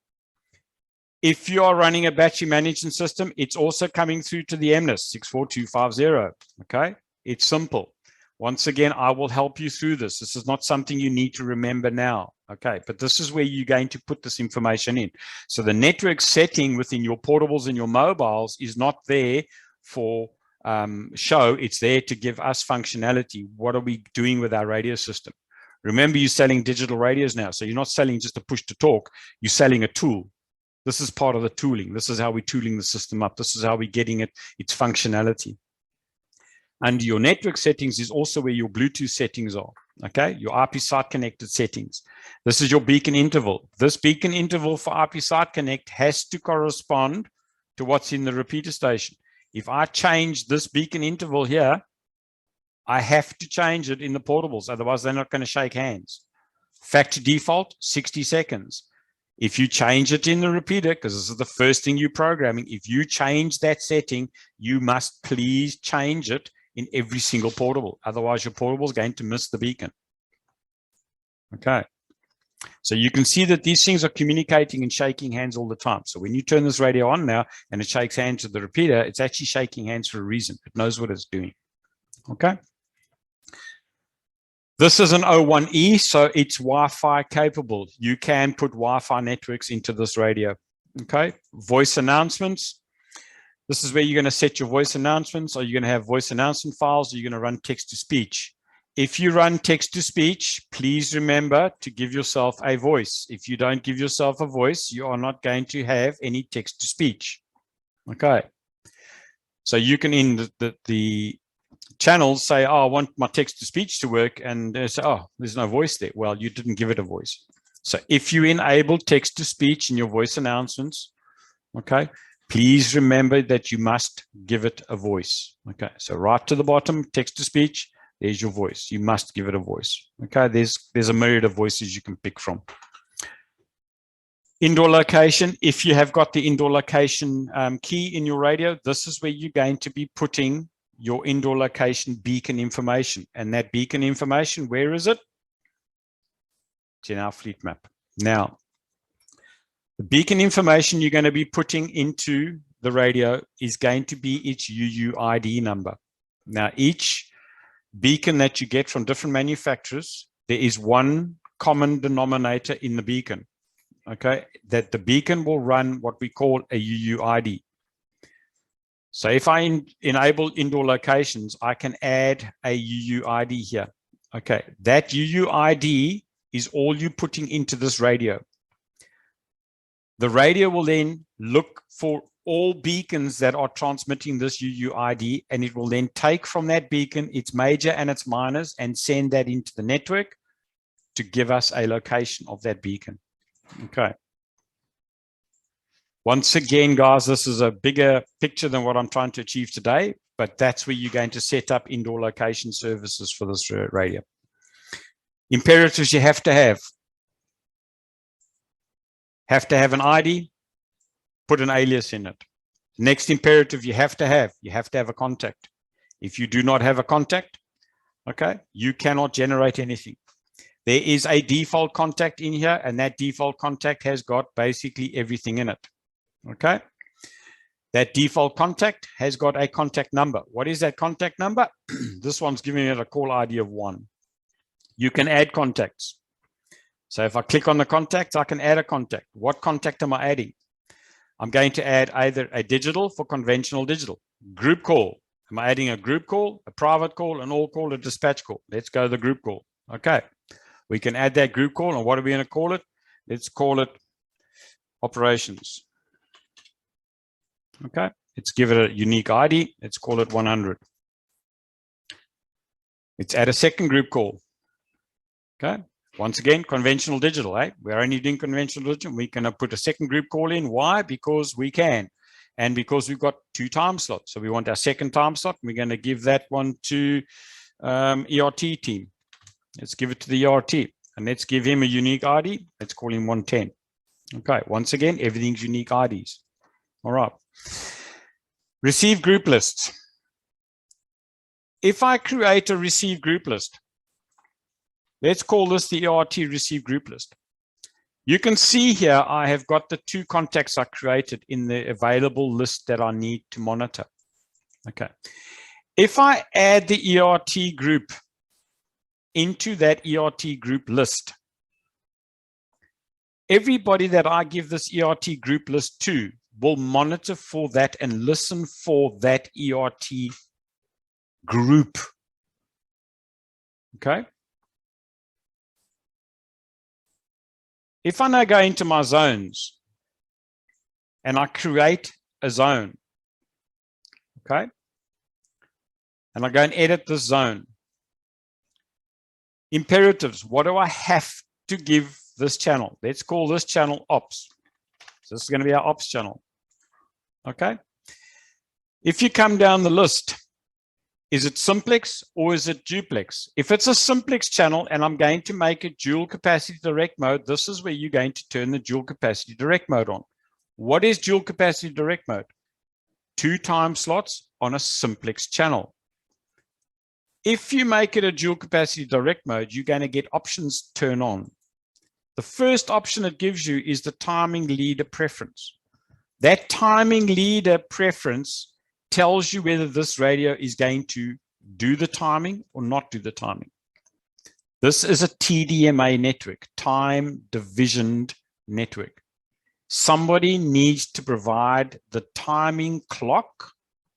If you are running a battery management system, it's also coming through to the MNIS 64250. Okay. It's simple. Once again, I will help you through this. This is not something you need to remember now. Okay, but this is where you're going to put this information in. So the network setting within your portables and your mobiles is not there for show. It's there to give us functionality. What are we doing with our radio system? Remember, you're selling digital radios now. So you're not selling just a push to talk. You're selling a tool. This is part of the tooling. This is how we're tooling the system up. This is how we're getting its functionality. Under your network settings is also where your Bluetooth settings are, okay? Your IP site connected settings. This is your beacon interval. This beacon interval for IP site connect has to correspond to what's in the repeater station. If I change this beacon interval here, I have to change it in the portables, otherwise they're not going to shake hands. Factory default, 60 seconds. If you change it in the repeater, because this is the first thing you're programming, if you change that setting, you must please change it in every single portable. Otherwise, your portable is going to miss the beacon. Okay. So you can see that these things are communicating and shaking hands all the time. So when you turn this radio on now and it shakes hands with the repeater, it's actually shaking hands for a reason. It knows what it's doing. Okay. This is an O1E, so it's Wi-Fi capable. You can put Wi-Fi networks into this radio. Okay. Voice announcements. This is where you're going to set your voice announcements. Are you going to have voice announcement files? Or are you going to run text to speech? If you run text to speech, please remember to give yourself a voice. If you don't give yourself a voice, you are not going to have any text to speech. Okay. So you can, in the channels, say, oh, I want my text to speech to work. And they say, oh, there's no voice there. Well, you didn't give it a voice. So if you enable text to speech in your voice announcements, okay, please remember that you must give it a voice. Okay, so right to the bottom, text to speech, There's your voice. You must give it a voice. Okay, there's a myriad of voices you can pick from. Indoor location. If you have got the indoor location key in your radio, this is where you're going to be putting your indoor location beacon information. And that beacon information, where is it? It's in our fleet map. Now, the beacon information you're going to be putting into the radio is going to be its UUID number. Now, each beacon that you get from different manufacturers, there is one common denominator in the beacon. Okay, that the beacon will run what we call a UUID. So if I enable indoor locations, I can add a UUID here. Okay, that UUID is all you're putting into this radio. The radio will then look for all beacons that are transmitting this UUID, and it will then take from that beacon its major and its minors and send that into the network to give us a location of that beacon. Okay. Once again, guys, this is a bigger picture than what I'm trying to achieve today, but that's where you're going to set up indoor location services for this radio. Imperatives you have to have. Have to have an ID, put an alias in it. Next imperative you have to have a contact. If you do not have a contact, okay, you cannot generate anything. There is a default contact in here, and that default contact has got basically everything in it. Okay. That default contact has got a contact number. What is that contact number? This one's giving it a call ID of 1. You can add contacts. So if I click on the contact, I can add a contact. What contact am I adding? I'm going to add either a digital for conventional digital. Group call. Am I adding a group call, a private call, an all call, a dispatch call? Let's go to the group call. Okay. We can add that group call, and what are we going to call it? Let's call it operations. Okay, let's give it a unique ID. Let's call it 100. Let's add a second group call. Okay, once again, conventional digital, eh? We're only doing conventional digital. We can put a second group call in. Why? Because we can, and because we've got 2 time slots. So we want our second time slot. We're going to give that one to ERT team. Let's give it to the ERT, and let's give him a unique ID. Let's call him 110. Okay, once again, everything's unique IDs. All right. Receive group lists. If I create a receive group list, let's call this the ERT receive group list. You can see here I have got the 2 contacts I created in the available list that I need to monitor. Okay. If I add the ERT group into that ERT group list, everybody that I give this ERT group list to will monitor for that and listen for that ERT group. Okay. If I now go into my zones and I create a zone, okay, and I go and edit this zone. Imperatives, what do I have to give this channel? Let's call this channel ops. So this is going to be our ops channel. Okay. If you come down the list, is it simplex or is it duplex? If it's a simplex channel and I'm going to make it dual capacity direct mode, this is where you're going to turn the dual capacity direct mode on. What is dual capacity direct mode? 2 time slots on a simplex channel. If you make it a dual capacity direct mode, you're going to get options turn on. The first option it gives you is the timing leader preference. That timing leader preference tells you whether this radio is going to do the timing or not do the timing. This is a TDMA network, time divisioned network. Somebody needs to provide the timing clock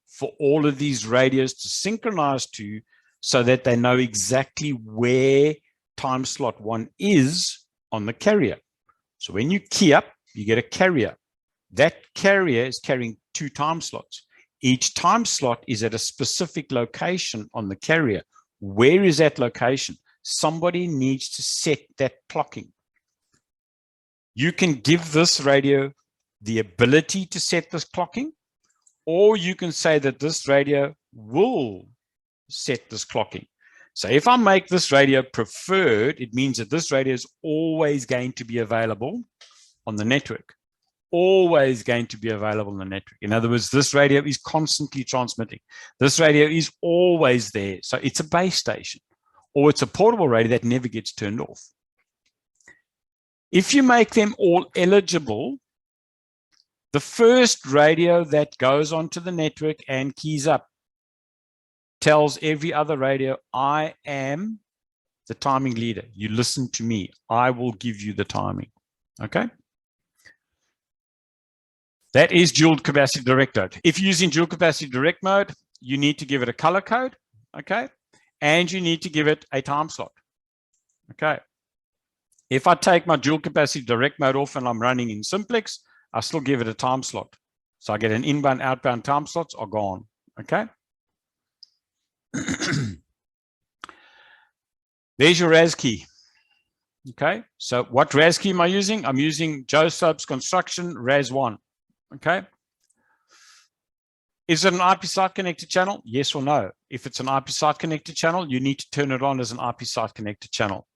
for all of these radios to synchronize to, so that they know exactly where time slot 1 is on the carrier. So when you key up, you get a carrier. That carrier is carrying 2 time slots. Each time slot is at a specific location on the carrier. Where is that location? Somebody needs to set that clocking. You can give this radio the ability to set this clocking, or you can say that this radio will set this clocking. So if I make this radio preferred, it means that this radio is always going to be available on the network. Always going to be available on the network. In other words, this radio is constantly transmitting. This radio is always there. So it's a base station, or it's a portable radio that never gets turned off. If you make them all eligible, the first radio that goes onto the network and keys up tells every other radio, I am the timing leader. You listen to me. I will give you the timing. Okay? That is dual capacity direct mode. If you're using dual capacity direct mode, you need to give it a color code, okay? And you need to give it a time slot, okay? If I take my dual capacity direct mode off and I'm running in simplex, I still give it a time slot. So I get an inbound, outbound time slots are gone, okay? There's your RAS key. Okay, so what RAS key am I using? I'm using Joe Soap's Construction RAS1. Okay. Is it an IP site connected channel? Yes or no? If it's an IP site connected channel, you need to turn it on as an IP site connected channel.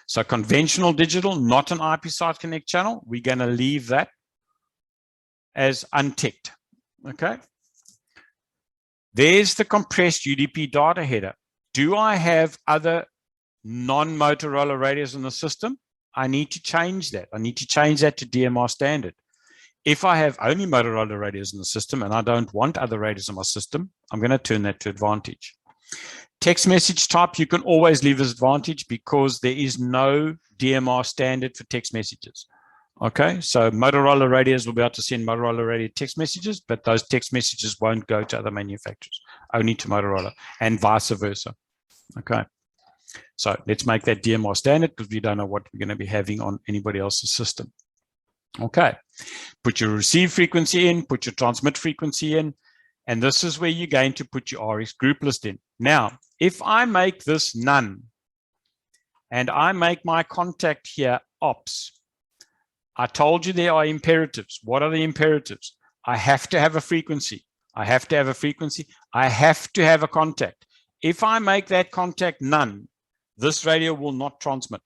So conventional digital, not an IP site connect channel. We're going to leave that as unticked. Okay. There's the compressed UDP data header. Do I have other non-Motorola radios in the system? I need to change that. I need to change that to DMR standard. If I have only Motorola radios in the system and I don't want other radios in my system, I'm going to turn that to advantage. Text message type, you can always leave as advantage because there is no DMR standard for text messages. Okay, so Motorola radios will be able to send Motorola radio text messages, but those text messages won't go to other manufacturers, only to Motorola, and vice versa. Okay, so let's make that DMR standard because we don't know what we're going to be having on anybody else's system. Okay, put your receive frequency in, put your transmit frequency in, and this is where you're going to put your RX group list in. Now, if I make this none, and I make my contact here ops, I told you there are imperatives. What are the imperatives? I have to have a frequency. I have to have a frequency. I have to have a contact. If I make that contact none, this radio will not transmit.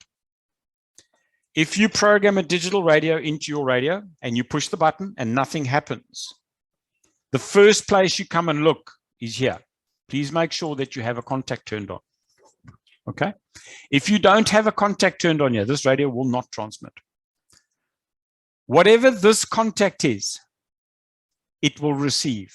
If you program a digital radio into your radio and you push the button and nothing happens, the first place you come and look is here. Please make sure that you have a contact turned on. Okay? If you don't have a contact turned on here, this radio will not transmit. Whatever this contact is, it will receive.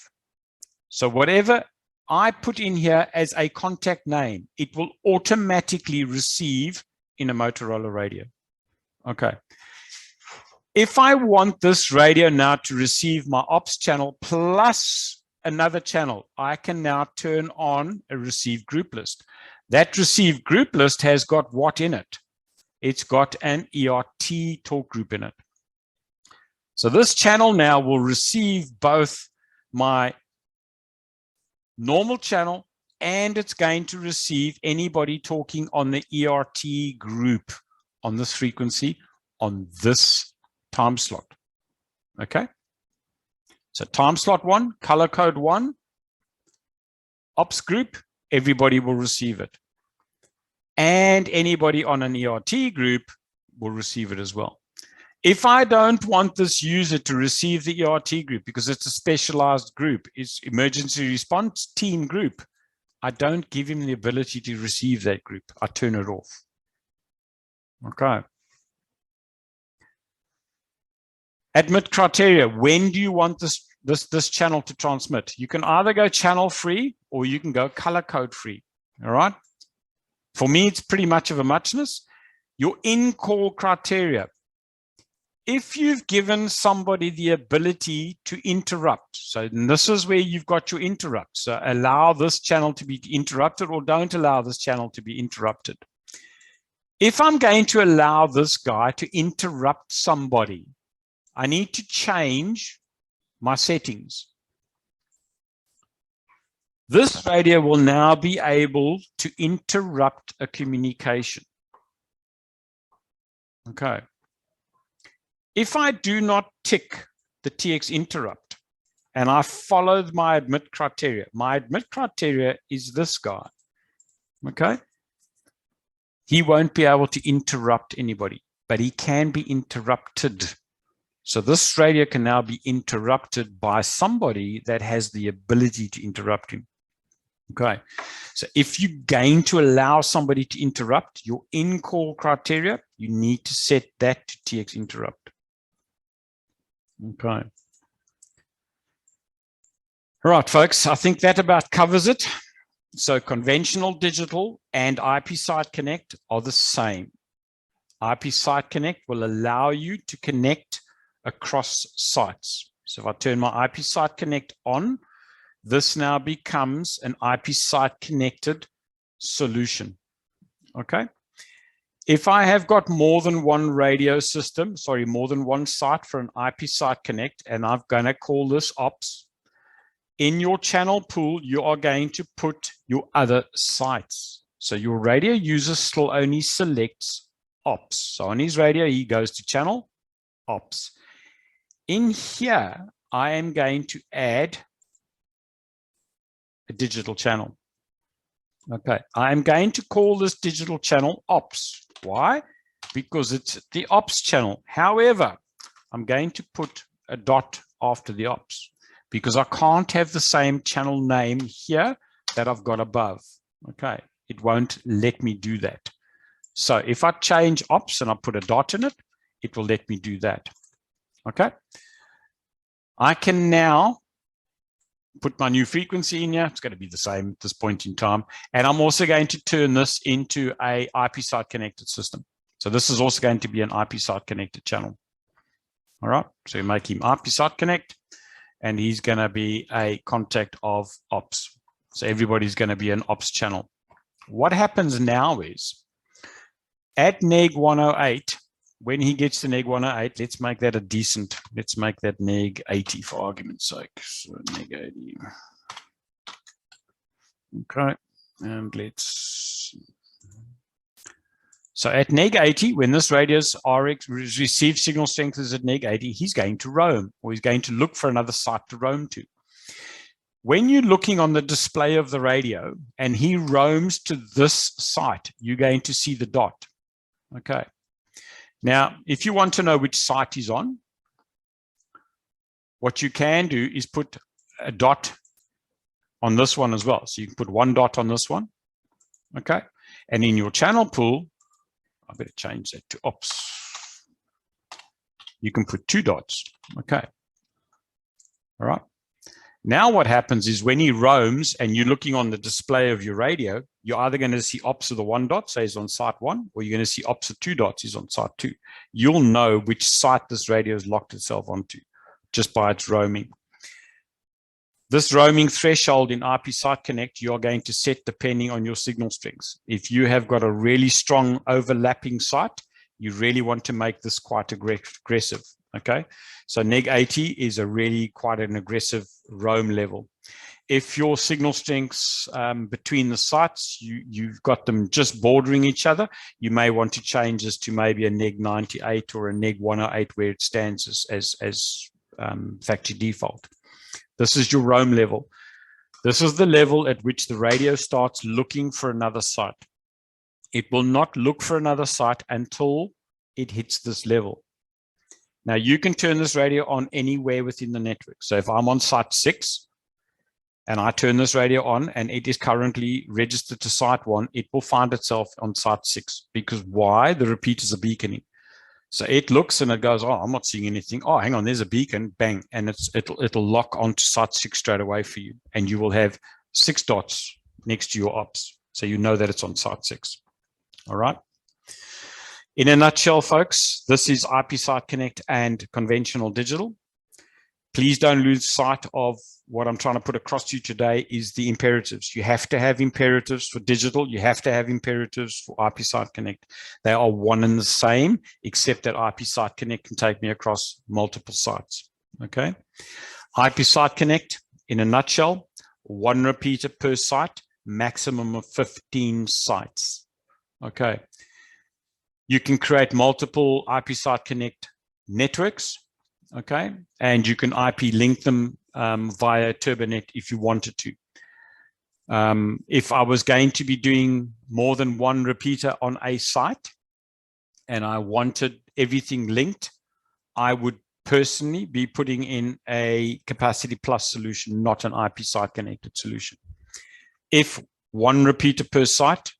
So whatever I put in here as a contact name, it will automatically receive in a Motorola radio. Okay. If I want this radio now to receive my ops channel plus another channel, I can now turn on a receive group list. That receive group list has got what in it? It's got an ERT talk group in it. So this channel now will receive both my normal channel and it's going to receive anybody talking on the ERT group on this frequency on this time slot. Okay. So time slot 1, color code 1, ops group, everybody will receive it. And anybody on an ERT group will receive it as well. If I don't want this user to receive the ERT group because it's a specialized group, it's emergency response team group, I don't give him the ability to receive that group. I turn it off. Okay. Admit criteria. When do you want this channel to transmit? You can either go channel free or you can go color code free. All right. For me, it's pretty much of a muchness. Your in-call criteria. If you've given somebody the ability to interrupt, so this is where you've got your interrupt. So allow this channel to be interrupted or don't allow this channel to be interrupted. If I'm going to allow this guy to interrupt somebody, I need to change my settings. This radio will now be able to interrupt a communication. Okay. If I do not tick the TX interrupt and I followed my admit criteria is this guy. Okay. He won't be able to interrupt anybody, but he can be interrupted. So this radio can now be interrupted by somebody that has the ability to interrupt him. Okay, so if you're going to allow somebody to interrupt your in-call criteria, you need to set that to TX interrupt. Okay. All right, folks, I think that about covers it. So conventional digital and IP Site Connect are the same. IP Site Connect will allow you to connect across sites. So if I turn my IP Site Connect on, this now becomes an IP site connected solution. Okay. If I have got more than one radio system, sorry, more than one site for an IP site connect, and I'm going to call this ops, in your channel pool, you are going to put your other sites. So your radio user still only selects ops. So on his radio, he goes to channel ops. In here, I am going to add a digital channel. Okay, I'm going to call this digital channel ops. Why? Because it's the ops channel. However, I'm going to put a dot after the ops because I can't have the same channel name here that I've got above. Okay, it won't let me do that. So if I change ops and I put a dot in it, it will let me do that. Okay, I can now put my new frequency in here. It's going to be the same at this point in time. And I'm also going to turn this into a IP site connected system. So this is also going to be an IP site connected channel. All right. So you make him IP site connect, and he's going to be a contact of ops. So everybody's going to be an ops channel. What happens now is at neg 108, when he gets to neg 108, let's make that a decent, let's make that neg 80 for argument's sake. So neg 80. Okay, and let's, so at neg 80, when this radio's RX received signal strength is at neg 80, he's going to roam, or he's going to look for another site to roam to. When you're looking on the display of the radio and he roams to this site, you're going to see the dot. Okay. Now, if you want to know which site he's on, what you can do is put a dot on this one as well. So you can put one dot on this one. Okay. And in your channel pool, I better change that to ops. You can put two dots. Okay. All right. Now what happens is when he roams and you're looking on the display of your radio, you're either going to see ops of the one dot, say he's on site one, or you're going to see ops of two dots, he's on site two. You'll know which site this radio has locked itself onto just by its roaming. This roaming threshold in IP Site Connect, you're going to set depending on your signal strengths. If you have got a really strong overlapping site, you really want to make this quite aggressive. Okay, so neg 80 is a really quite an aggressive roam level. If your signal strengths between the sites, you've got them just bordering each other, you may want to change this to maybe a neg 98 or a neg 108 where it stands as factory default. This is your roam level. This is the level at which the radio starts looking for another site. It will not look for another site until it hits this level. Now you can turn this radio on anywhere within the network. So if I'm on site 6 and I turn this radio on and it is currently registered to site 1, it will find itself on site 6 because why? The repeaters are beaconing. So it looks and it goes, oh, I'm not seeing anything. Oh, hang on, there's a beacon, bang. And it'll lock onto site 6 straight away for you. And you will have 6 dots next to your ops. So you know that it's on site 6. All right. In a nutshell, folks, this is IP Site Connect and conventional digital. Please don't lose sight of what I'm trying to put across to you today is the imperatives. You have to have imperatives for digital. You have to have imperatives for IP Site Connect. They are one and the same, except that IP Site Connect can take me across multiple sites. Okay. IP Site Connect, in a nutshell, one repeater per site, maximum of 15 sites. Okay. You can create multiple IP Site Connect networks, okay? And you can IP link them via TurboNet if you wanted to. If I was going to be doing more than one repeater on a site and I wanted everything linked, I would personally be putting in a capacity plus solution, not an IP site connected solution. If one repeater per site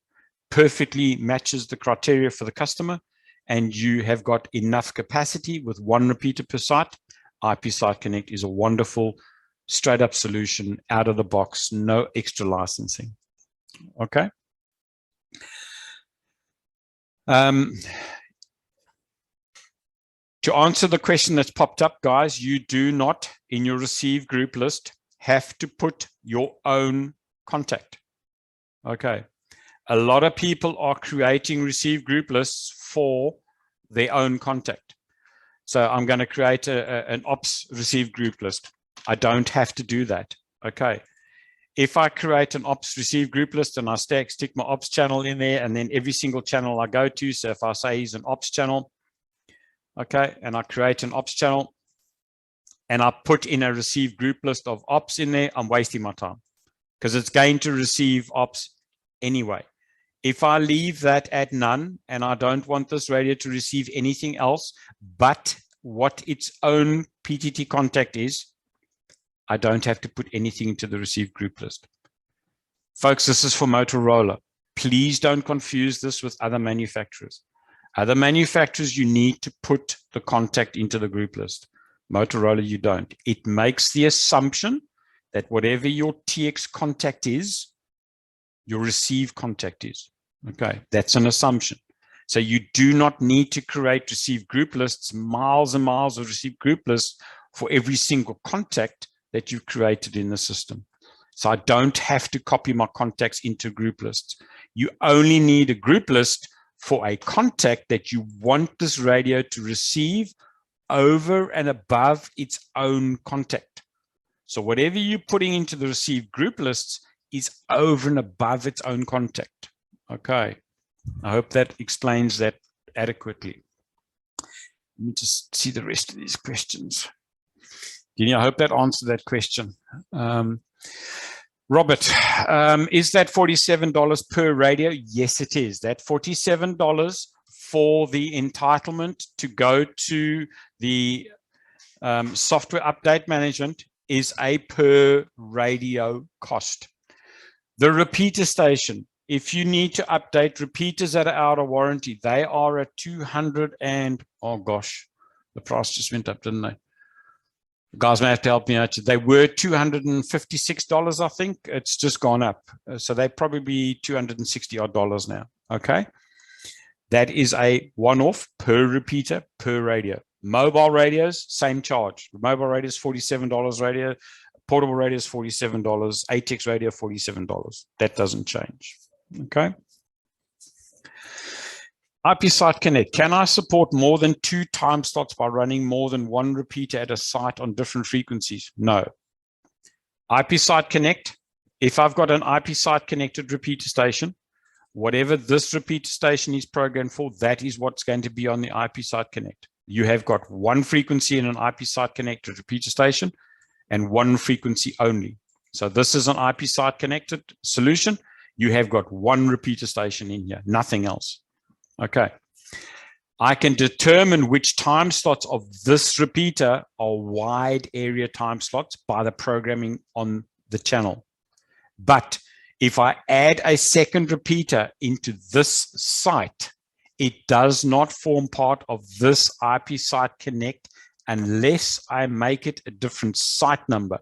perfectly matches the criteria for the customer and you have got enough capacity with one repeater per site, IP Site Connect is a wonderful straight up solution out of the box, no extra licensing. Okay. To answer the question that's popped up, guys, you do not, in your receive group list, have to put your own contact. Okay. A lot of people are creating receive group lists for their own contact. So I'm going to create an ops receive group list. I don't have to do that. Okay. If I create an ops receive group list and I stick my ops channel in there, and then every single channel I go to, so if I say he's an ops channel, okay, and I create an ops channel and I put in a receive group list of ops in there, I'm wasting my time because it's going to receive ops anyway. If I leave that at none and I don't want this radio to receive anything else but what its own PTT contact is, I don't have to put anything into the receive group list. Folks, this is for Motorola. Please don't confuse this with other manufacturers. Other manufacturers, you need to put the contact into the group list. Motorola, you don't. It makes the assumption that whatever your TX contact is, your receive contact is. Okay, that's an assumption. So you do not need to create receive group lists, miles and miles of receive group lists for every single contact that you've created in the system. So I don't have to copy my contacts into group lists. You only need a group list for a contact that you want this radio to receive over and above its own contact. So whatever you're putting into the receive group lists is over and above its own contact. Okay, I hope that explains that adequately. Let me just see the rest of these questions. I hope that answered that question. Robert, is that $47 per radio? Yes, it is. That $47 for the entitlement to go to the software update management is a per radio cost. The repeater station, if you need to update repeaters that are out of warranty, they are at 200 and, oh gosh, the price just went up, didn't they? You guys may have to help me out. They were $256, I think. It's just gone up. So they probably be $260 odd now. Okay. That is a one-off per repeater, per radio. Mobile radios, same charge. Mobile radios, $47 radio. Portable radios, $47. ATEX radio, $47. That doesn't change. Okay. IP Site Connect. Can I support more than 2 time slots by running more than one repeater at a site on different frequencies? No. IP Site Connect, if I've got an IP Site connected repeater station, whatever this repeater station is programmed for, that is what's going to be on the IP Site Connect. You have got one frequency in an IP Site connected repeater station and one frequency only. So this is an IP Site connected solution. You have got one repeater station in here, nothing else. Okay, I can determine which time slots of this repeater are wide area time slots by the programming on the channel. But if I add a second repeater into this site, it does not form part of this IP Site Connect unless I make it a different site number.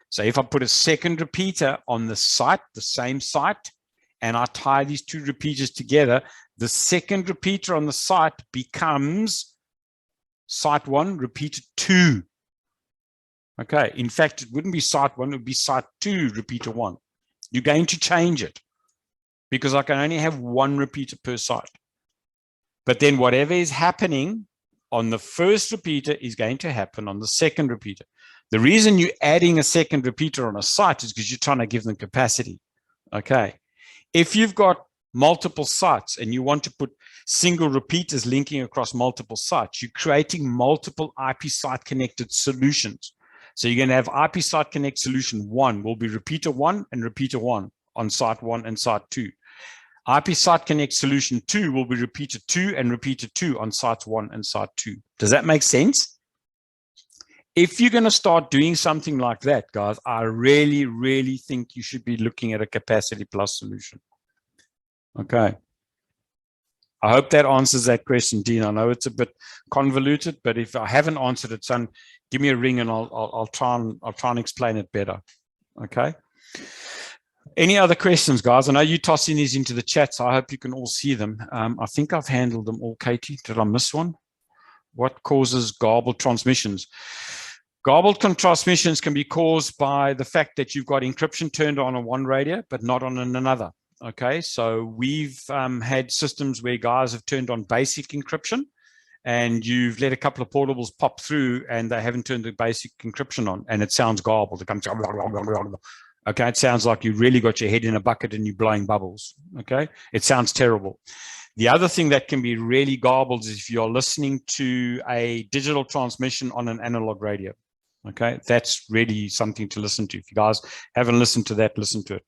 So if I put a second repeater on the site, the same site, and I tie these two repeaters together, the second repeater on the site becomes site 1, repeater 2. Okay, in fact, it wouldn't be site 1, it would be site 2, repeater 1. You're going to change it because I can only have one repeater per site. But then whatever is happening on the first repeater is going to happen on the second repeater. The reason you're adding a second repeater on a site is because you're trying to give them capacity. Okay. If you've got multiple sites and you want to put single repeaters linking across multiple sites, you're creating multiple IP site connected solutions. So you're going to have IP site connect solution 1 will be repeater 1 and repeater 1 on site 1 and site 2. IP site connect solution 2 will be repeater 2 and repeater 2 on site 1 and site 2. Does that make sense? If you're going to start doing something like that, guys, I really, really think you should be looking at a capacity plus solution. Okay. I hope that answers that question, Dean. I know it's a bit convoluted, but if I haven't answered it, son, give me a ring and I'll try and explain it better. Okay. Any other questions, guys? I know you tossing these into the chat, so I hope you can all see them. I think I've handled them all, Katie. Did I miss one? What causes garbled transmissions? Garbled transmissions can be caused by the fact that you've got encryption turned on one radio, but not on another. Okay, so we've had systems where guys have turned on basic encryption and you've let a couple of portables pop through and they haven't turned the basic encryption on and it sounds garbled. It comes, okay, it sounds like you really got your head in a bucket and you're blowing bubbles. Okay, it sounds terrible. The other thing that can be really garbled is if you're listening to a digital transmission on an analog radio. Okay, that's really something to listen to. If you guys haven't listened to that, listen to it.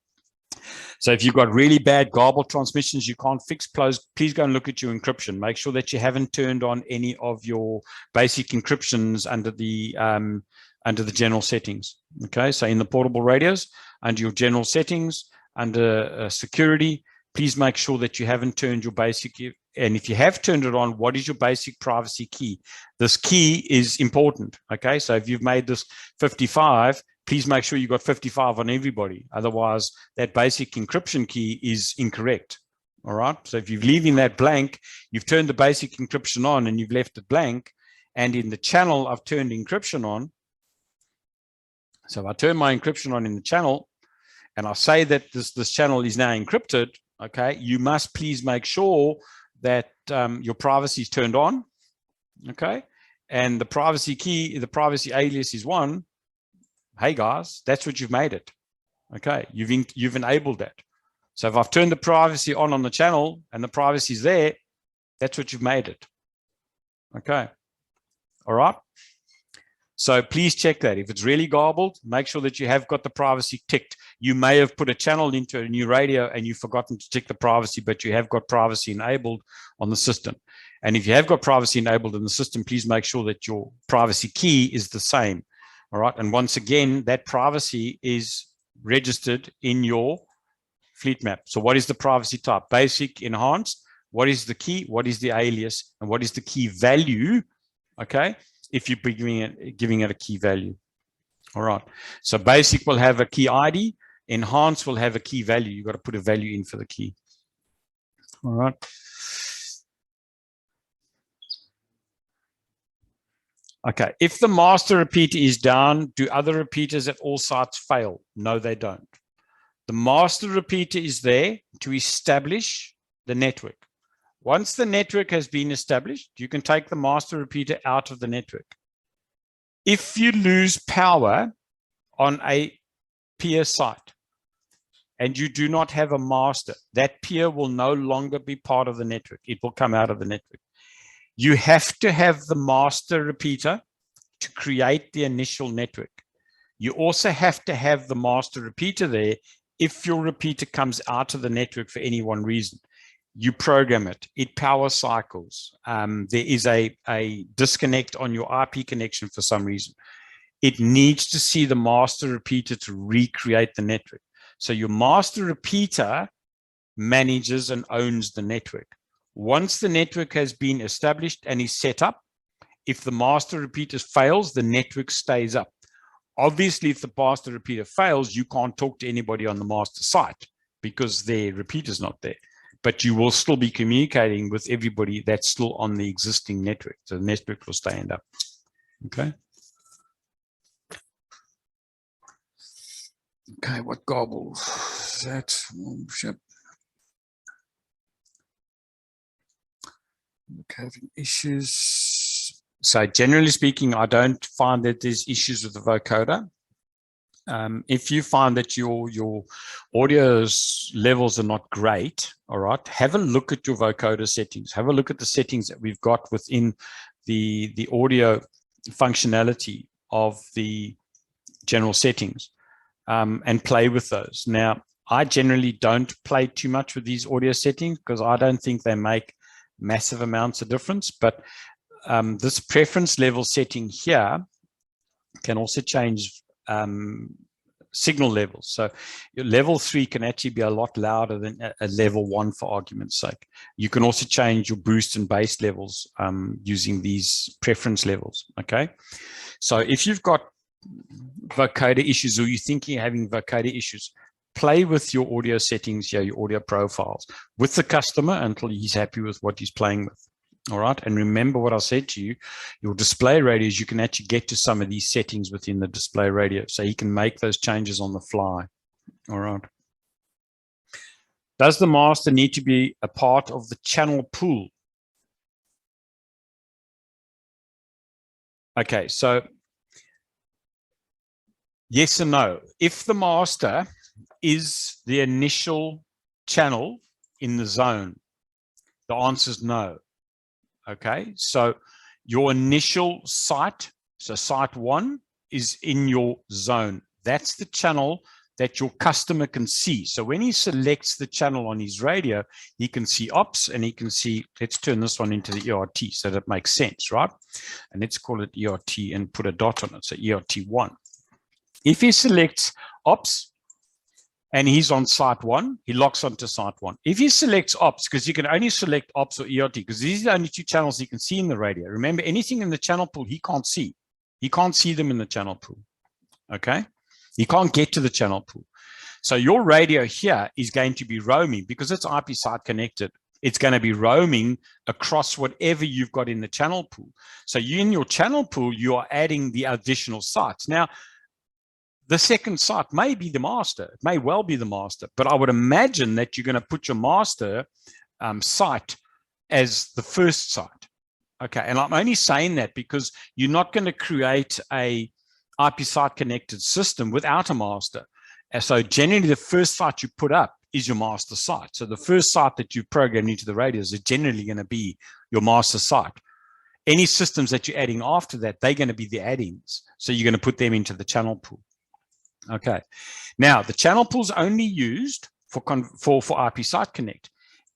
So if you've got really bad garbled transmissions you can't fix, please go and look at your encryption. Make sure that you haven't turned on any of your basic encryptions under the general settings. Okay, so in the portable radios, under your general settings, under security, please make sure that you haven't turned your basic, and if you have turned it on, what is your basic privacy key? This key is important. Okay, so if you've made this 55, please make sure you've got 55 on everybody. Otherwise, that basic encryption key is incorrect. All right. So if you're leaving that blank, you've turned the basic encryption on and you've left it blank. And in the channel, I've turned encryption on. So if I turn my encryption on in the channel and I say that this channel is now encrypted, okay, you must please make sure that your privacy is turned on. Okay. And the privacy key, the privacy alias is 1. Hey guys, that's what you've made it. Okay, you've enabled that. So if I've turned the privacy on the channel and the privacy is there, that's what you've made it. Okay, all right. So please check that. If it's really garbled, make sure that you have got the privacy ticked. You may have put a channel into a new radio and you've forgotten to tick the privacy, but you have got privacy enabled on the system. And if you have got privacy enabled in the system, please make sure that your privacy key is the same. All right. And once again, that privacy is registered in your fleet map. So what is the privacy type? Basic, enhanced. What is the key? What is the alias? And what is the key value? Okay. If you're giving it a key value. All right. So basic will have a key ID. Enhanced will have a key value. You've got to put a value in for the key. All right. Okay, if the master repeater is down, do other repeaters at all sites fail? No, they don't. The master repeater is there to establish the network. Once the network has been established, you can take the master repeater out of the network. If you lose power on a peer site and you do not have a master, that peer will no longer be part of the network. It will come out of the network. You have to have the master repeater to create the initial network. You also have to have the master repeater there if your repeater comes out of the network for any one reason. You program it. It power cycles. There is a disconnect on your IP connection for some reason. It needs to see the master repeater to recreate the network. So your master repeater manages and owns the network. Once the network has been established and is set up, if the master repeater fails, the network stays up. Obviously, if the master repeater fails, you can't talk to anybody on the master site because their repeater is not there. But you will still be communicating with everybody that's still on the existing network. So the network will stand up. Okay. Okay, what gobbles? That's having issues. So generally speaking, I don't find that there's issues with the vocoder. If you find that your audio levels are not great, all right, have a look at your vocoder settings. Have a look at the settings that we've got within the audio functionality of the general settings, and play with those. Now, I generally don't play too much with these audio settings because I don't think they make massive amounts of difference. But this preference level setting here can also change signal levels. So your level 3 can actually be a lot louder than a level 1, for argument's sake. You can also change your boost and bass levels using these preference levels. Okay, so if you've got vocoder issues, or you think you're having vocoder issues, play with your audio settings here, your audio profiles, with the customer until he's happy with what he's playing with. All right, and remember what I said to you, your display radios, you can actually get to some of these settings within the display radio, so you can make those changes on the fly. All right. Does the master need to be a part of the channel pool? Okay, so yes and no. If the master is the initial channel in the zone, the answer is no. Okay, so your initial site, so site 1 is in your zone. That's the channel that your customer can see. So when he selects the channel on his radio, he can see ops and he can see, let's turn this one into the ERT so that makes sense, right? And let's call it ERT and put a dot on it, so ERT1. If he selects ops, and he's on site 1, he locks onto site 1. If he selects ops, because you can only select ops or ERT, because these are the only 2 channels he can see in the radio. Remember, anything in the channel pool, he can't see. He can't see them in the channel pool, okay? He can't get to the channel pool. So your radio here is going to be roaming, because it's IP site connected. It's going to be roaming across whatever you've got in the channel pool. So you, in your channel pool, you are adding the additional sites. Now, the second site may be the master. It may well be the master, but I would imagine that you're going to put your master site as the first site. Okay, and I'm only saying that because you're not going to create a IP site connected system without a master. And so generally the first site you put up is your master site. So the first site that you program into the radios is generally going to be your master site. Any systems that you're adding after that, they're going to be the add-ins. So you're going to put them into the channel pool. Okay, now the channel pool is only used for IP site connect.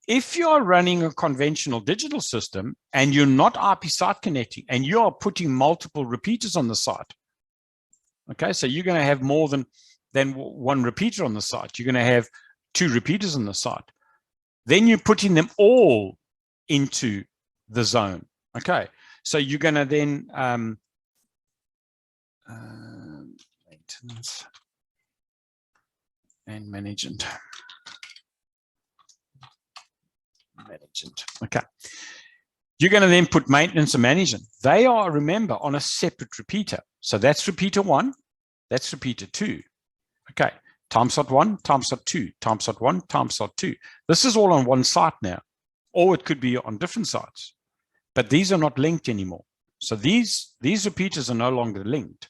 If you are running a conventional digital system and you're not IP site connecting and you are putting multiple repeaters on the site, okay, so you're going to have more than one repeater on the site. You're going to have 2 repeaters on the site. Then you're putting them all into the zone. Okay, so you're going to then maintenance and management. Okay. You're going to then put maintenance and management. They are, remember, on a separate repeater. So that's repeater 1, that's repeater 2. Okay. Time slot 1, time slot 2, time slot 1, time slot 2. This is all on one site now, or it could be on different sites. But these are not linked anymore. So these repeaters are no longer linked.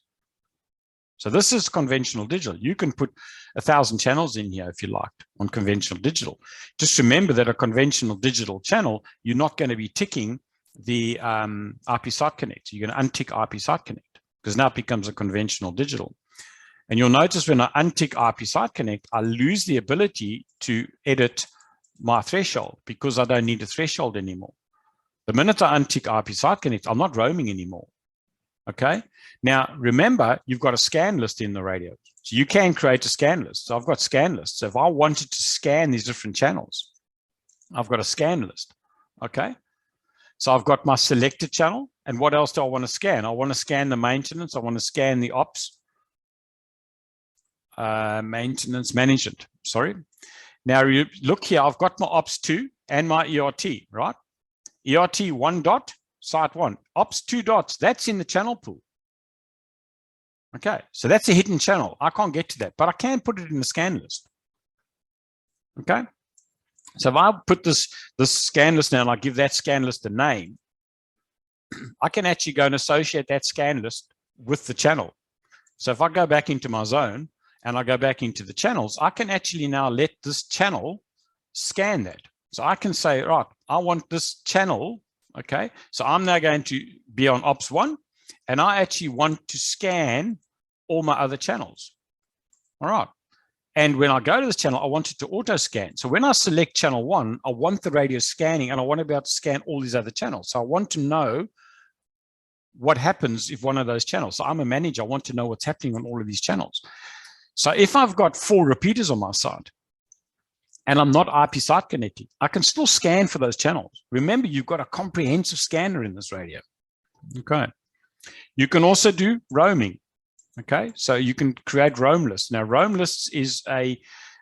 So this is conventional digital. You can put 1,000 channels in here if you like on conventional digital. Just remember that a conventional digital channel, you're not going to be ticking the IP site connect. You're going to untick IP site connect because now it becomes a conventional digital. And you'll notice when I untick IP site connect, I lose the ability to edit my threshold because I don't need a threshold anymore. The minute I untick IP site connect, I'm not roaming anymore. Okay. Now, remember, you've got a scan list in the radio. So you can create a scan list. So I've got scan lists. So if I wanted to scan these different channels, I've got a scan list. Okay. So I've got my selected channel. And what else do I want to scan? I want to scan the maintenance. I want to scan the ops, maintenance management. Sorry. Now you look here, I've got my ops 2 and my ERT, right? ERT 1 dot, site 1, ops 2 dots, that's in the channel pool. Okay, so that's a hidden channel. I can't get to that, but I can put it in the scan list. Okay, so if I put this scan list now and I give that scan list a name, I can actually go and associate that scan list with the channel. So if I go back into my zone and I go back into the channels, I can actually now let this channel scan that. So I can say, right, I want this channel. Okay, so I'm now going to be on ops 1 and I actually want to scan all my other channels. All right. And when I go to this channel, I want it to auto scan. So when I select channel 1, I want the radio scanning, and I want to be able to scan all these other channels. So I want to know what happens if one of those channels. So I'm a manager. I want to know what's happening on all of these channels. So if I've got 4 repeaters on my side and I'm not IP site connected, I can still scan for those channels. Remember, you've got a comprehensive scanner in this radio. Okay. You can also do roaming. Okay, so you can create roam lists. Now, roam lists is a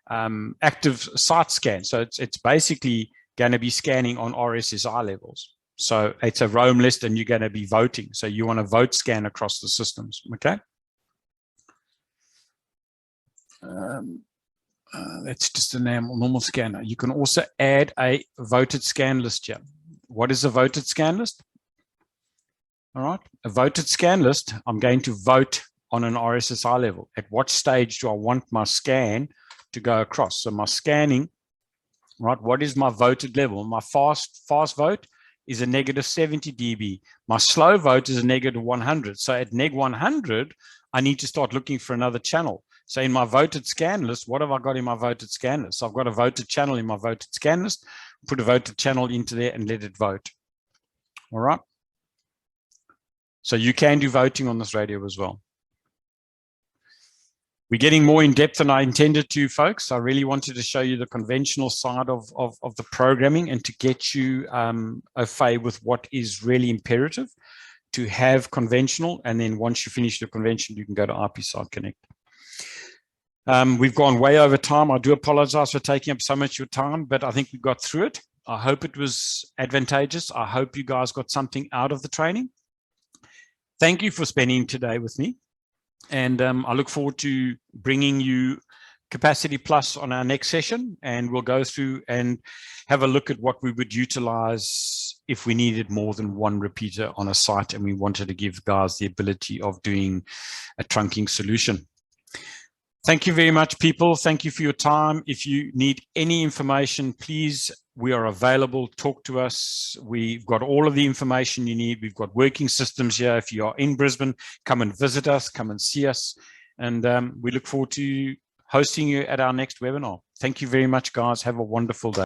active site scan. So it's basically going to be scanning on RSSI levels. So it's a roam list, and you're going to be voting. So you want to vote scan across the systems. Okay. That's just a normal scanner. You can also add a voted scan list here. What is a voted scan list? All right, a voted scan list. I'm going to vote on an RSSI level. At what stage do I want my scan to go across? So my scanning, right? What is my voted level? My fast vote is a -70 dB. My slow vote is a -100. So at neg 100, I need to start looking for another channel. So in my voted scan list, what have I got in my voted scan list? So I've got a voted channel in my voted scan list. Put a voted channel into there and let it vote. All right. So you can do voting on this radio as well. We're getting more in depth than I intended to, folks. I really wanted to show you the conventional side of the programming, and to get you au fait with what is really imperative to have conventional. And then once you finish the conventional, you can go to IP Site Connect. We've gone way over time. I do apologize for taking up so much of your time, but I think we got through it. I hope it was advantageous. I hope you guys got something out of the training. Thank you for spending today with me. And I look forward to bringing you Capacity Plus on our next session, and we'll go through and have a look at what we would utilize if we needed more than one repeater on a site and we wanted to give guys the ability of doing a trunking solution. Thank you very much, people. Thank you for your time. If you need any information, please, we are available. Talk to us. We've got all of the information you need. We've got working systems here. If you are in Brisbane, come and visit us, come and see us. And we look forward to hosting you at our next webinar. Thank you very much, guys. Have a wonderful day.